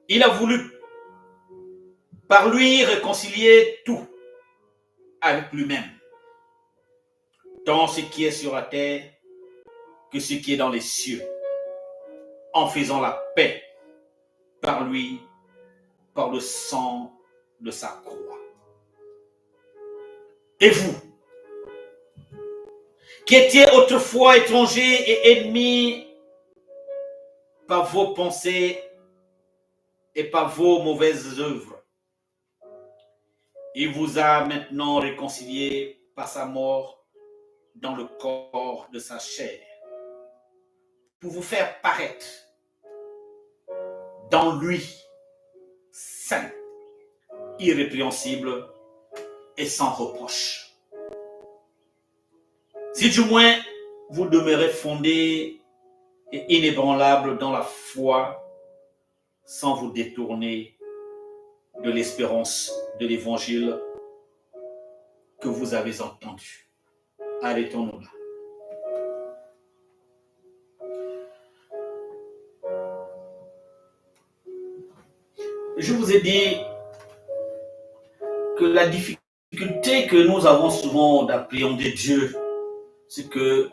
Il a voulu par lui réconcilier tout avec lui-même, tant ce qui est sur la terre que ce qui est dans les cieux, en faisant la paix par lui, par le sang de sa croix. Et vous, qui étiez autrefois étrangers et ennemis par vos pensées et par vos mauvaises œuvres. Il vous a maintenant réconciliés par sa mort dans le corps de sa chair, pour vous faire paraître dans lui, saint, irrépréhensible et sans reproche. Si du moins vous demeurez fondés et inébranlables dans la foi, sans vous détourner de l'espérance de l'évangile que vous avez entendu. Arrêtons-nous là. Je vous ai dit que la difficulté que nous avons souvent d'appréhender Dieu, c'est que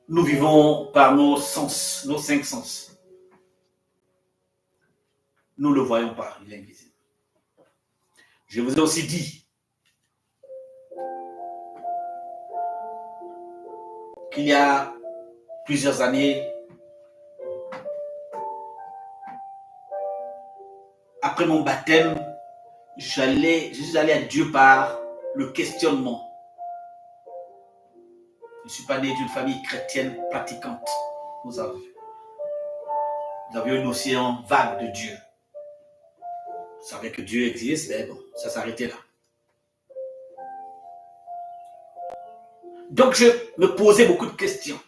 nous vivons par nos sens, nos 5 sens. Nous ne le voyons pas, il est invisible. Je vous ai aussi dit qu'il y a plusieurs années, après mon baptême, je suis allé à Dieu par le questionnement. Je ne suis pas né d'une famille chrétienne pratiquante. Nous avions une notion vague de Dieu. Vous savez que Dieu existe, mais bon, ça s'arrêtait là. Donc je me posais beaucoup de questions.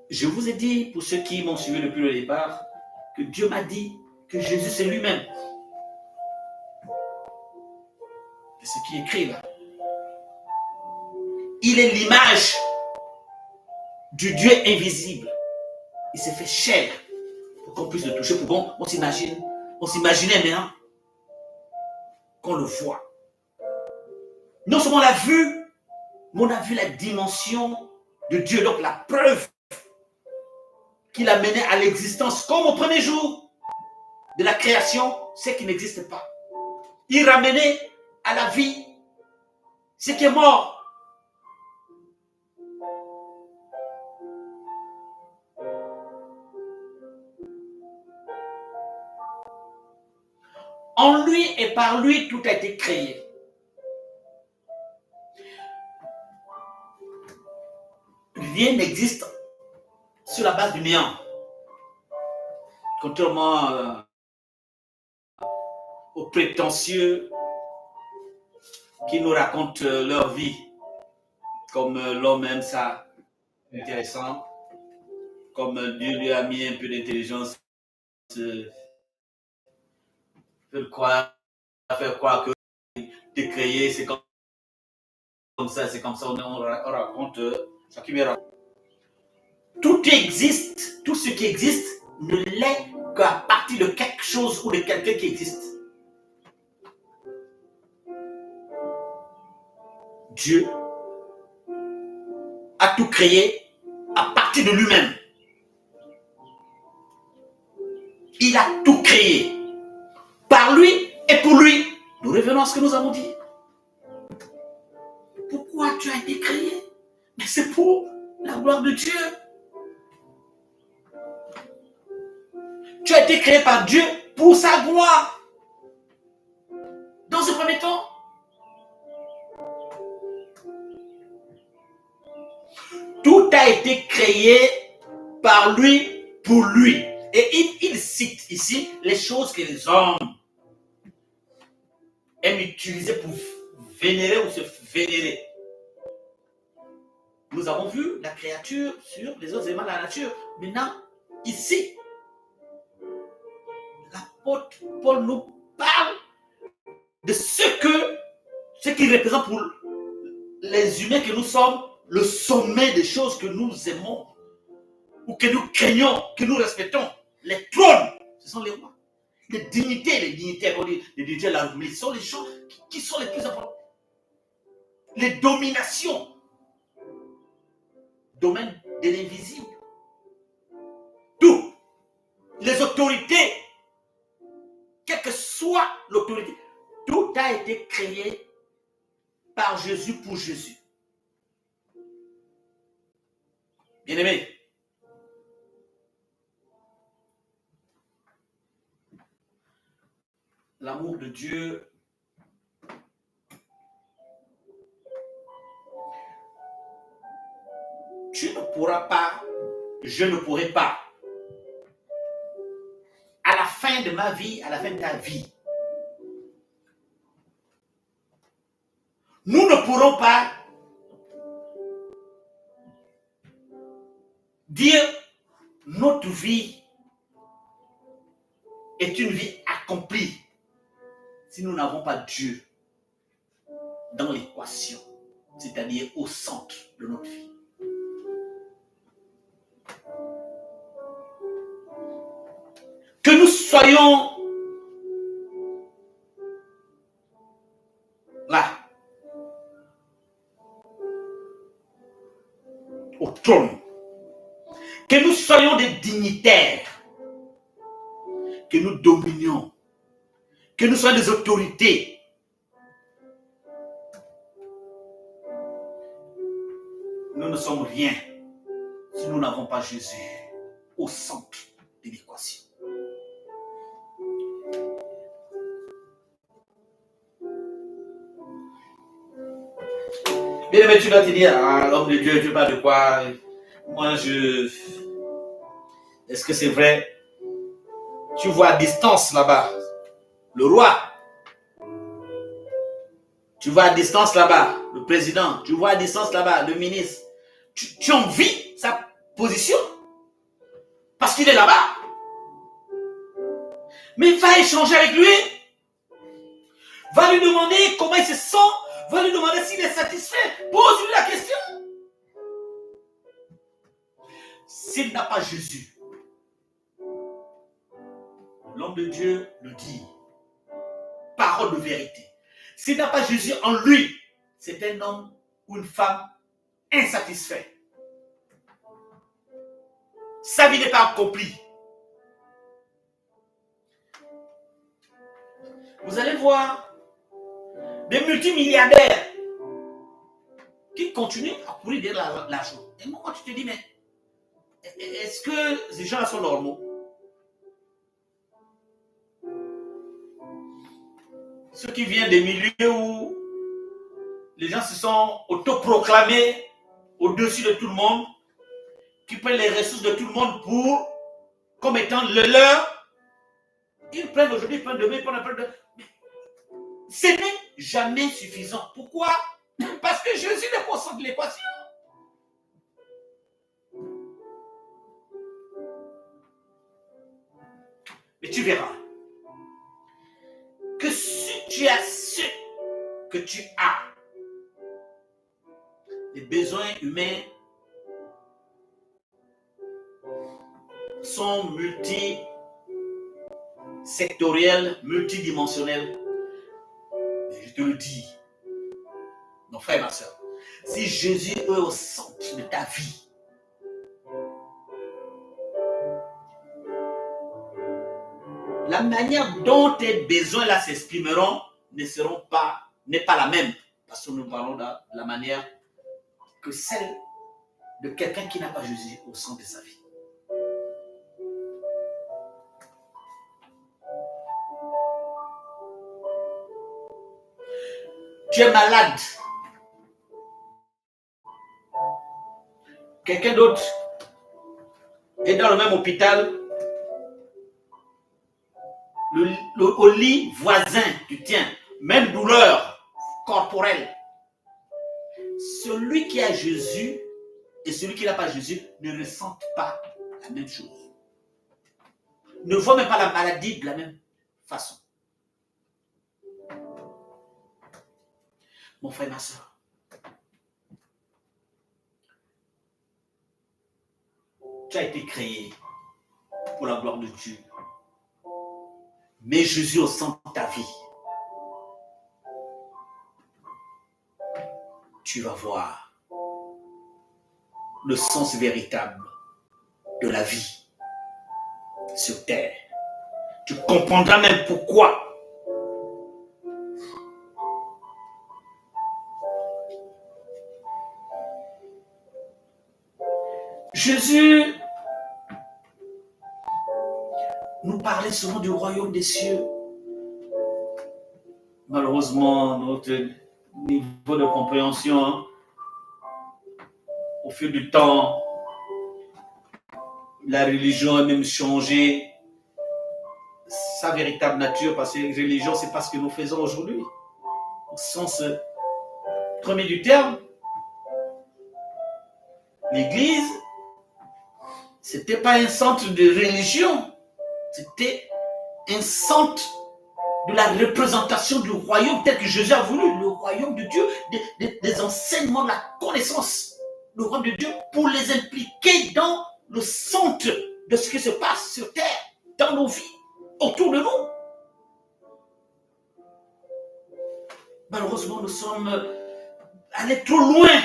Je vous ai dit, pour ceux qui m'ont suivi depuis le départ, que Dieu m'a dit que Jésus c'est lui-même. C'est ce qui est écrit là. Il est l'image du Dieu invisible. Il s'est fait chair pour qu'on puisse le toucher. Pour qu'on s'imaginait maintenant qu'on le voit. Non seulement on l'a vu, mais on a vu la dimension de Dieu. Donc la preuve qu'il a mené à l'existence, comme au premier jour de la création, c'est qu'il n'existe pas. Il ramenait à la vie ce qui est mort. En lui et par lui, tout a été créé. Rien n'existe sur la base du néant. Contrairement aux prétentieux qui nous racontent leur vie, comme l'homme aime ça, intéressant, comme Dieu lui a mis un peu d'intelligence, faire croire que t'es créé, c'est comme ça, on raconte, chacun me raconte. Tout existe, tout ce qui existe ne l'est qu'à partir de quelque chose ou de quelqu'un qui existe. Dieu a tout créé à partir de lui-même. Il a tout créé par lui et pour lui. Nous revenons à ce que nous avons dit. Pourquoi tu as été créé? Mais c'est pour la gloire de Dieu. Tu as été créé par Dieu pour sa gloire. Dans ce premier temps, tout a été créé par lui, pour lui. Et il cite ici les choses que les hommes aiment utiliser pour vénérer ou se vénérer. Nous avons vu la créature sur les autres éléments de la nature. Maintenant, ici, l'apôtre Paul nous parle de ce qui représente pour les humains que nous sommes, le sommet des choses que nous aimons ou que nous craignons, que nous respectons. Les trônes, ce sont les rois. Les dignités, les dignités de la République, ce sont les gens qui sont les plus importants. Les dominations, domaine de l'invisible. Tout. Les autorités, quelle que soit l'autorité, Tout a été créé par Jésus pour Jésus. Bien-aimé, l'amour de Dieu tu ne pourras pas, je ne pourrai pas. À la fin de ma vie, à la fin de ta vie, nous ne pourrons pas dire notre vie est une vie accomplie si nous n'avons pas Dieu dans l'équation, c'est-à-dire au centre de notre vie. Que nous soyons là, au trône, que nous soyons des dignitaires, que nous dominions, que nous soyons des autorités. Nous ne sommes rien si nous n'avons pas Jésus au centre de l'équation. Bien aimé, tu vas te dire, ah, l'homme de Dieu, tu parles de quoi? Moi, Est-ce que c'est vrai? Tu vois à distance là-bas le roi. Tu vois à distance là-bas le président. Tu vois à distance là-bas le ministre. Tu envies sa position parce qu'il est là-bas. Mais va échanger avec lui. Va lui demander comment il se sent. Va lui demander s'il est satisfait. Pose-lui la question. S'il n'a pas Jésus, l'homme de Dieu le dit. Parole de vérité. S'il n'a pas Jésus en lui, c'est un homme ou une femme insatisfait. Sa vie n'est pas accomplie. Vous allez voir des multimilliardaires qui continuent à courir derrière l'argent. Et moi, tu te dis, mais est-ce que ces gens-là sont normaux? Ceux qui viennent des milieux où les gens se sont autoproclamés au-dessus de tout le monde, qui prennent les ressources de tout le monde comme étant le leur. Ils prennent aujourd'hui, ils prennent demain, ils prennent demain. Ce n'est jamais suffisant. Pourquoi? Parce que Jésus est au centre de l'équation. Mais tu verras que si tu as ce que tu as, les besoins humains sont multisectoriels, multidimensionnels. Et je te le dis, mon frère et ma soeur, si Jésus est au centre de ta vie, la manière dont tes besoins là s'exprimeront n'est pas la même. Parce que nous parlons de la manière que celle de quelqu'un qui n'a pas Jésus au centre de sa vie. Tu es malade. Quelqu'un d'autre est dans le même hôpital. Au lit voisin, tu tiens, même douleur corporelle. Celui qui a Jésus et celui qui n'a pas Jésus ne ressentent pas la même chose. Ne voient même pas la maladie de la même façon. Mon frère, ma soeur, tu as été créé pour la gloire de Dieu. Mets Jésus au centre de ta vie. Tu vas voir le sens véritable de la vie sur terre. Tu comprendras même pourquoi Jésus nous parlait souvent du royaume des cieux. Malheureusement, notre niveau de compréhension, hein, au fil du temps, la religion a même changé sa véritable nature, parce que la religion, c'est pas ce que nous faisons aujourd'hui. Au sens premier du terme, l'Église, c'était pas un centre de religion, c'était un centre de la représentation du royaume tel que Jésus a voulu, le royaume de Dieu, des enseignements, de la connaissance, le royaume de Dieu, pour les impliquer dans le centre de ce qui se passe sur terre, dans nos vies, autour de nous. Malheureusement, nous sommes allés trop loin.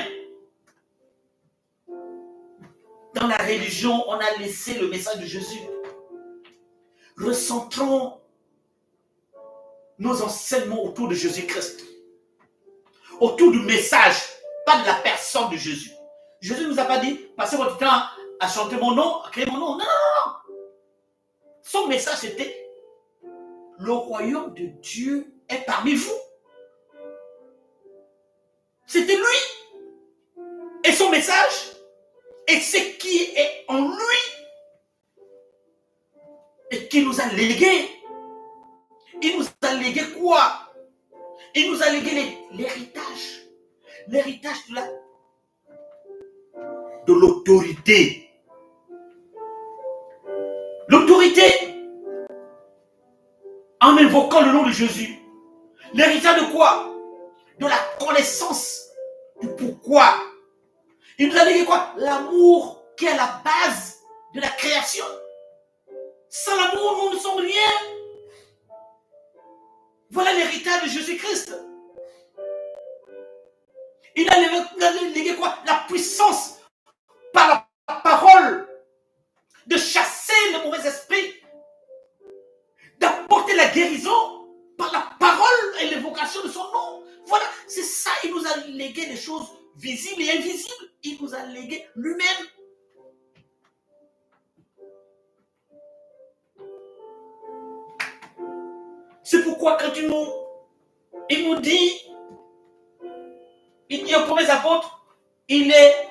Dans la religion, on a laissé le message de Jésus. Recentrons nos enseignements autour de Jésus-Christ, autour du message, pas de la personne de Jésus. Jésus ne nous a pas dit, passez votre temps à chanter mon nom, à créer mon nom. Non, non, non. Son message, c'était, le royaume de Dieu est parmi vous. C'était lui. Et son message, et ce qui est en lui, et qui nous a légué. Il nous a légué quoi? Il nous a légué l'héritage. L'héritage de l'autorité. L'autorité en invoquant le nom de Jésus. L'héritage de quoi? De la connaissance du pourquoi. Il nous a légué quoi? L'amour qui est à la base de la création. Sans l'amour, nous ne sommes rien. Voilà l'héritage de Jésus-Christ. Il a légué quoi? La puissance par la parole de chasser le mauvais esprit, d'apporter la guérison par la parole et l'évocation de son nom. Voilà, c'est ça. Il nous a légué des choses visibles et invisibles. Il nous a légué lui-même. C'est pourquoi quand il nous dit aux premiers apôtres, il est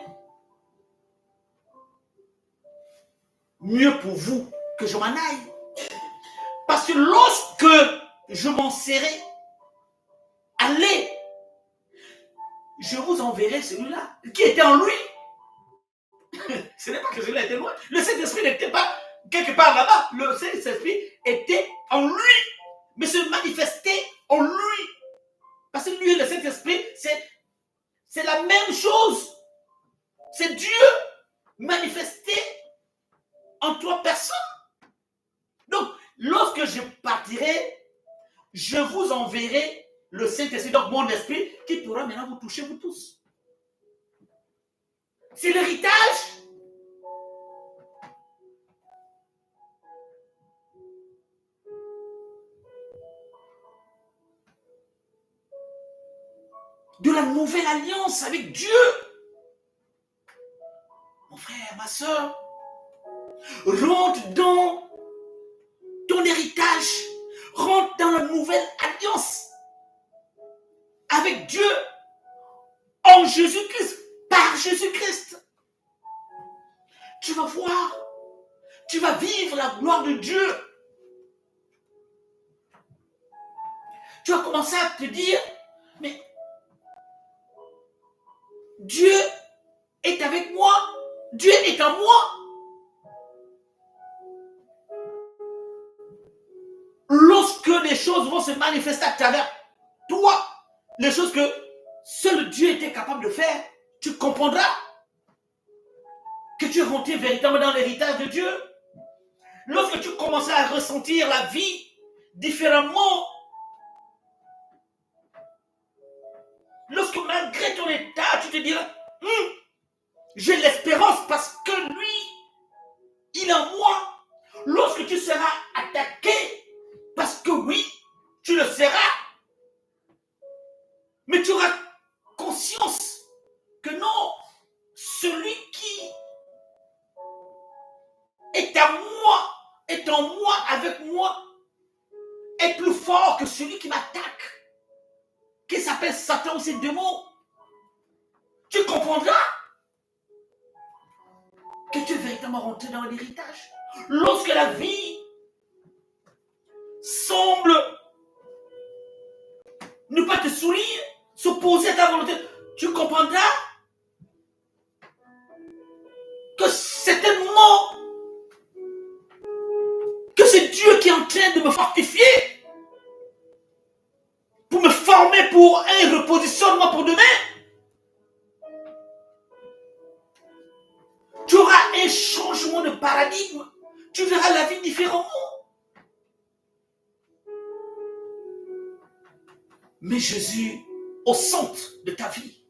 mieux pour vous que je m'en aille. Parce que lorsque je m'en serai allé, je vous enverrai celui-là qui était en lui. Ce n'est pas que celui-là était loin. Le Saint-Esprit n'était pas quelque part là-bas. Le Saint-Esprit était en lui, mais se manifestait en lui. Parce que lui et le Saint-Esprit, c'est la même chose. C'est Dieu manifesté en trois personnes. Donc, lorsque je partirai, je vous enverrai le Saint-Esprit, donc mon esprit, qui pourra maintenant vous toucher, vous tous. C'est l'héritage de la nouvelle alliance avec Dieu. Mon frère, ma soeur, rentre dans ton héritage, rentre dans la nouvelle alliance avec Dieu en Jésus-Christ, par Jésus-Christ. Tu vas voir, tu vas vivre la gloire de Dieu. Tu vas commencer à te dire, mais Dieu est avec moi, Dieu est en moi. Lorsque les choses vont se manifester à travers toi, les choses que seul Dieu était capable de faire, tu comprendras que tu es rentré véritablement dans l'héritage de Dieu. Lorsque tu commences à ressentir la vie différemment, lorsque malgré ton état, tu te diras, j'ai l'espérance parce que lui, il est en moi. Lorsque tu seras attaqué, parce que oui, tu le seras, mais tu auras conscience que non, celui qui en moi, avec moi, est plus fort que celui qui m'attaque, qui s'appelle Satan ou ses démons, tu comprendras que tu es véritablement rentré dans l'héritage. Lorsque la vie semble ne pas te sourire, s'opposer à ta volonté, tu comprendras que certainement que c'est Dieu qui est en train de me fortifier pour me former pour un repositionnement pour demain. Tu auras un changement de paradigme. Tu verras la vie différemment. Mais Jésus au centre de ta vie.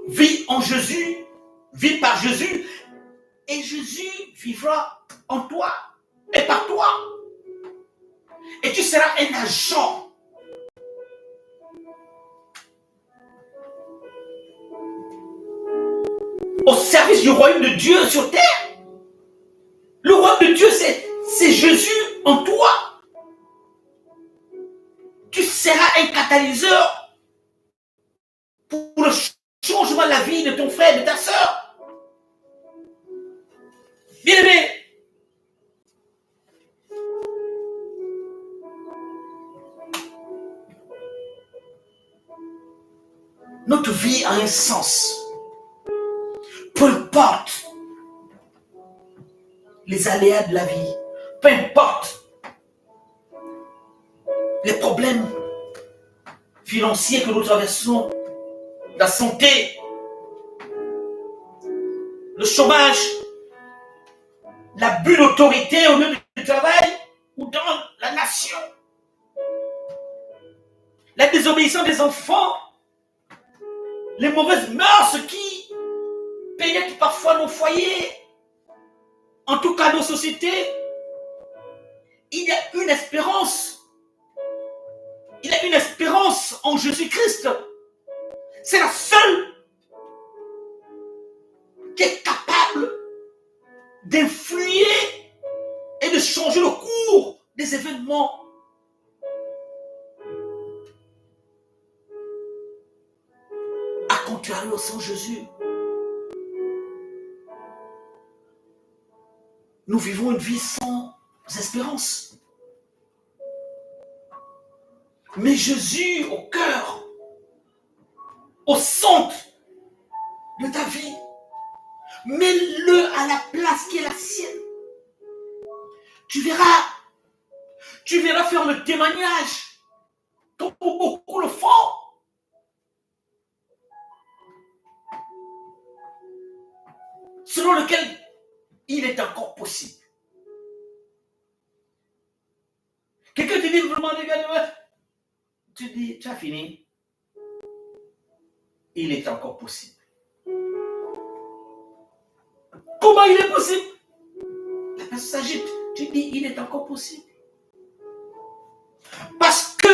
Vis en Jésus, vis par Jésus, et Jésus vivra en toi et par toi. Et tu seras un agent au service du royaume de Dieu sur terre. Le royaume de Dieu, c'est Jésus en toi. Tu seras un catalyseur pour le changement de la vie de ton frère, de ta soeur. Bien-aimé, notre vie a un sens. Peu importe les aléas de la vie, peu importe les problèmes financiers que nous traversons, la santé, le chômage, l'abus d'autorité au lieu du travail ou dans la nation, la désobéissance des enfants, les mauvaises mœurs qui pénètrent parfois nos foyers, en tout cas nos sociétés. Il y a une espérance. Il y a une espérance en Jésus-Christ. C'est la seule qui est capable d'influer et de changer le cours des événements. À contrario, sans Jésus, nous vivons une vie sans espérance. Mais Jésus au cœur, au centre de ta vie, mets-le à la place qui est la sienne. Tu verras faire le témoignage comme beaucoup le font. Selon lequel il est encore possible. Quelqu'un te dit vraiment, tu dis, tu as fini. Il est encore possible. Comment il est possible? La personne s'agite. Tu dis, il est encore possible. Parce que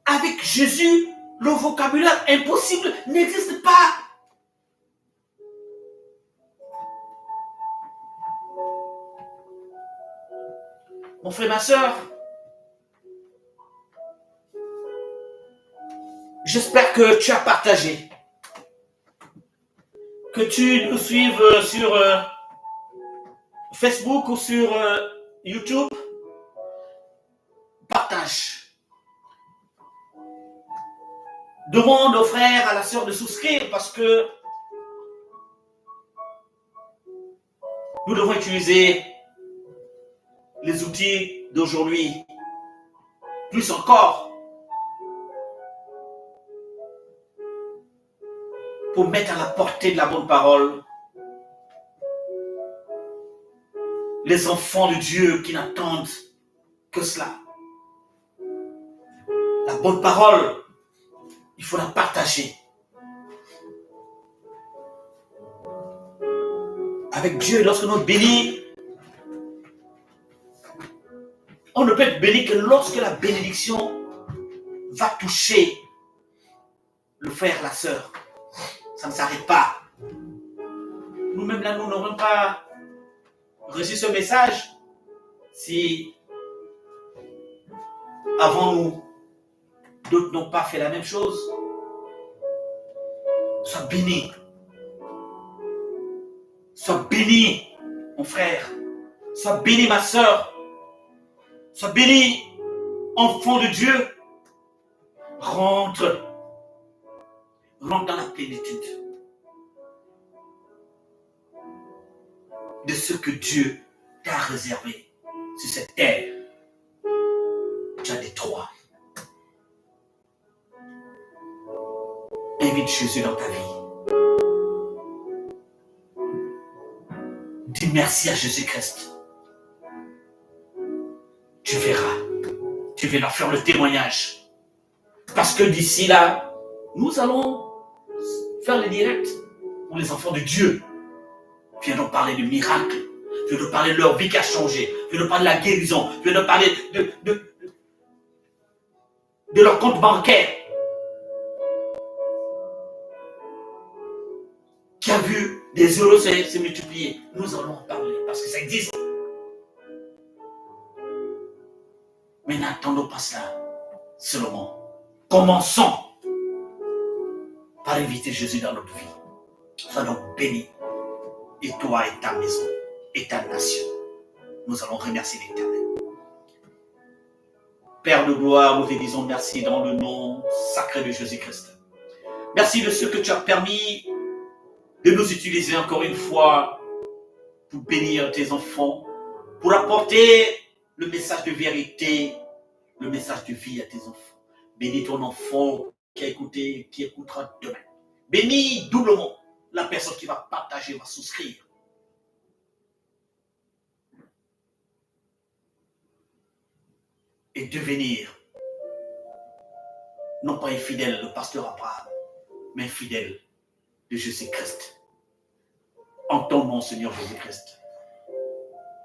avec Jésus, le vocabulaire impossible n'existe pas. Mon frère, ma soeur, j'espère que tu as partagé, que tu nous suives sur Facebook ou sur YouTube. Partage. Demande aux frères, à la sœur de souscrire parce que nous devons utiliser les outils d'aujourd'hui, plus encore, pour mettre à la portée de la bonne parole les enfants de Dieu qui n'attendent que cela. La bonne parole, il faut la partager. Avec Dieu, lorsque nous bénissons, on ne peut être béni que lorsque la bénédiction va toucher le frère, la sœur. Ça ne s'arrête pas. nous-mêmes là, nous n'aurions pas reçu ce message si avant nous, d'autres n'ont pas fait la même chose. Sois béni. Sois béni, mon frère. Sois béni, ma soeur. Sois béni, enfant de Dieu. Rentre dans la plénitude de ce que Dieu t'a réservé sur cette terre. Tu as des droits. Invite Jésus dans ta vie. Dis merci à Jésus-Christ. Tu verras. Tu vas leur faire le témoignage. Parce que d'ici là, nous allons faire les directs pour les enfants de Dieu. Viens nous parler du miracle. Viens nous parler de leur vie qui a changé. Viens nous parler de la guérison. Viens nous parler de leur compte bancaire qui a vu des euros se multiplier. Nous allons en parler parce que ça existe. Mais n'attendons pas cela seulement. Commençons par inviter Jésus dans notre vie. Soyons bénis. Et toi et ta maison et ta nation. Nous allons remercier l'Éternel. Père de gloire, nous te disons merci dans le nom sacré de Jésus-Christ. Merci de ce que tu as permis de nous utiliser encore une fois pour bénir tes enfants, pour apporter le message de vérité, le message de vie à tes enfants. Bénis ton enfant qui a écouté, qui écoutera demain. Bénis doublement la personne qui va partager, va souscrire. Et devenir, non pas infidèle de pasteur Abraham, mais fidèle de Jésus-Christ. En ton nom, Seigneur Jésus-Christ,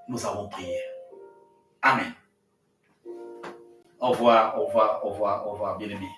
nous avons prié. Amen. Au revoir, bien-aimés.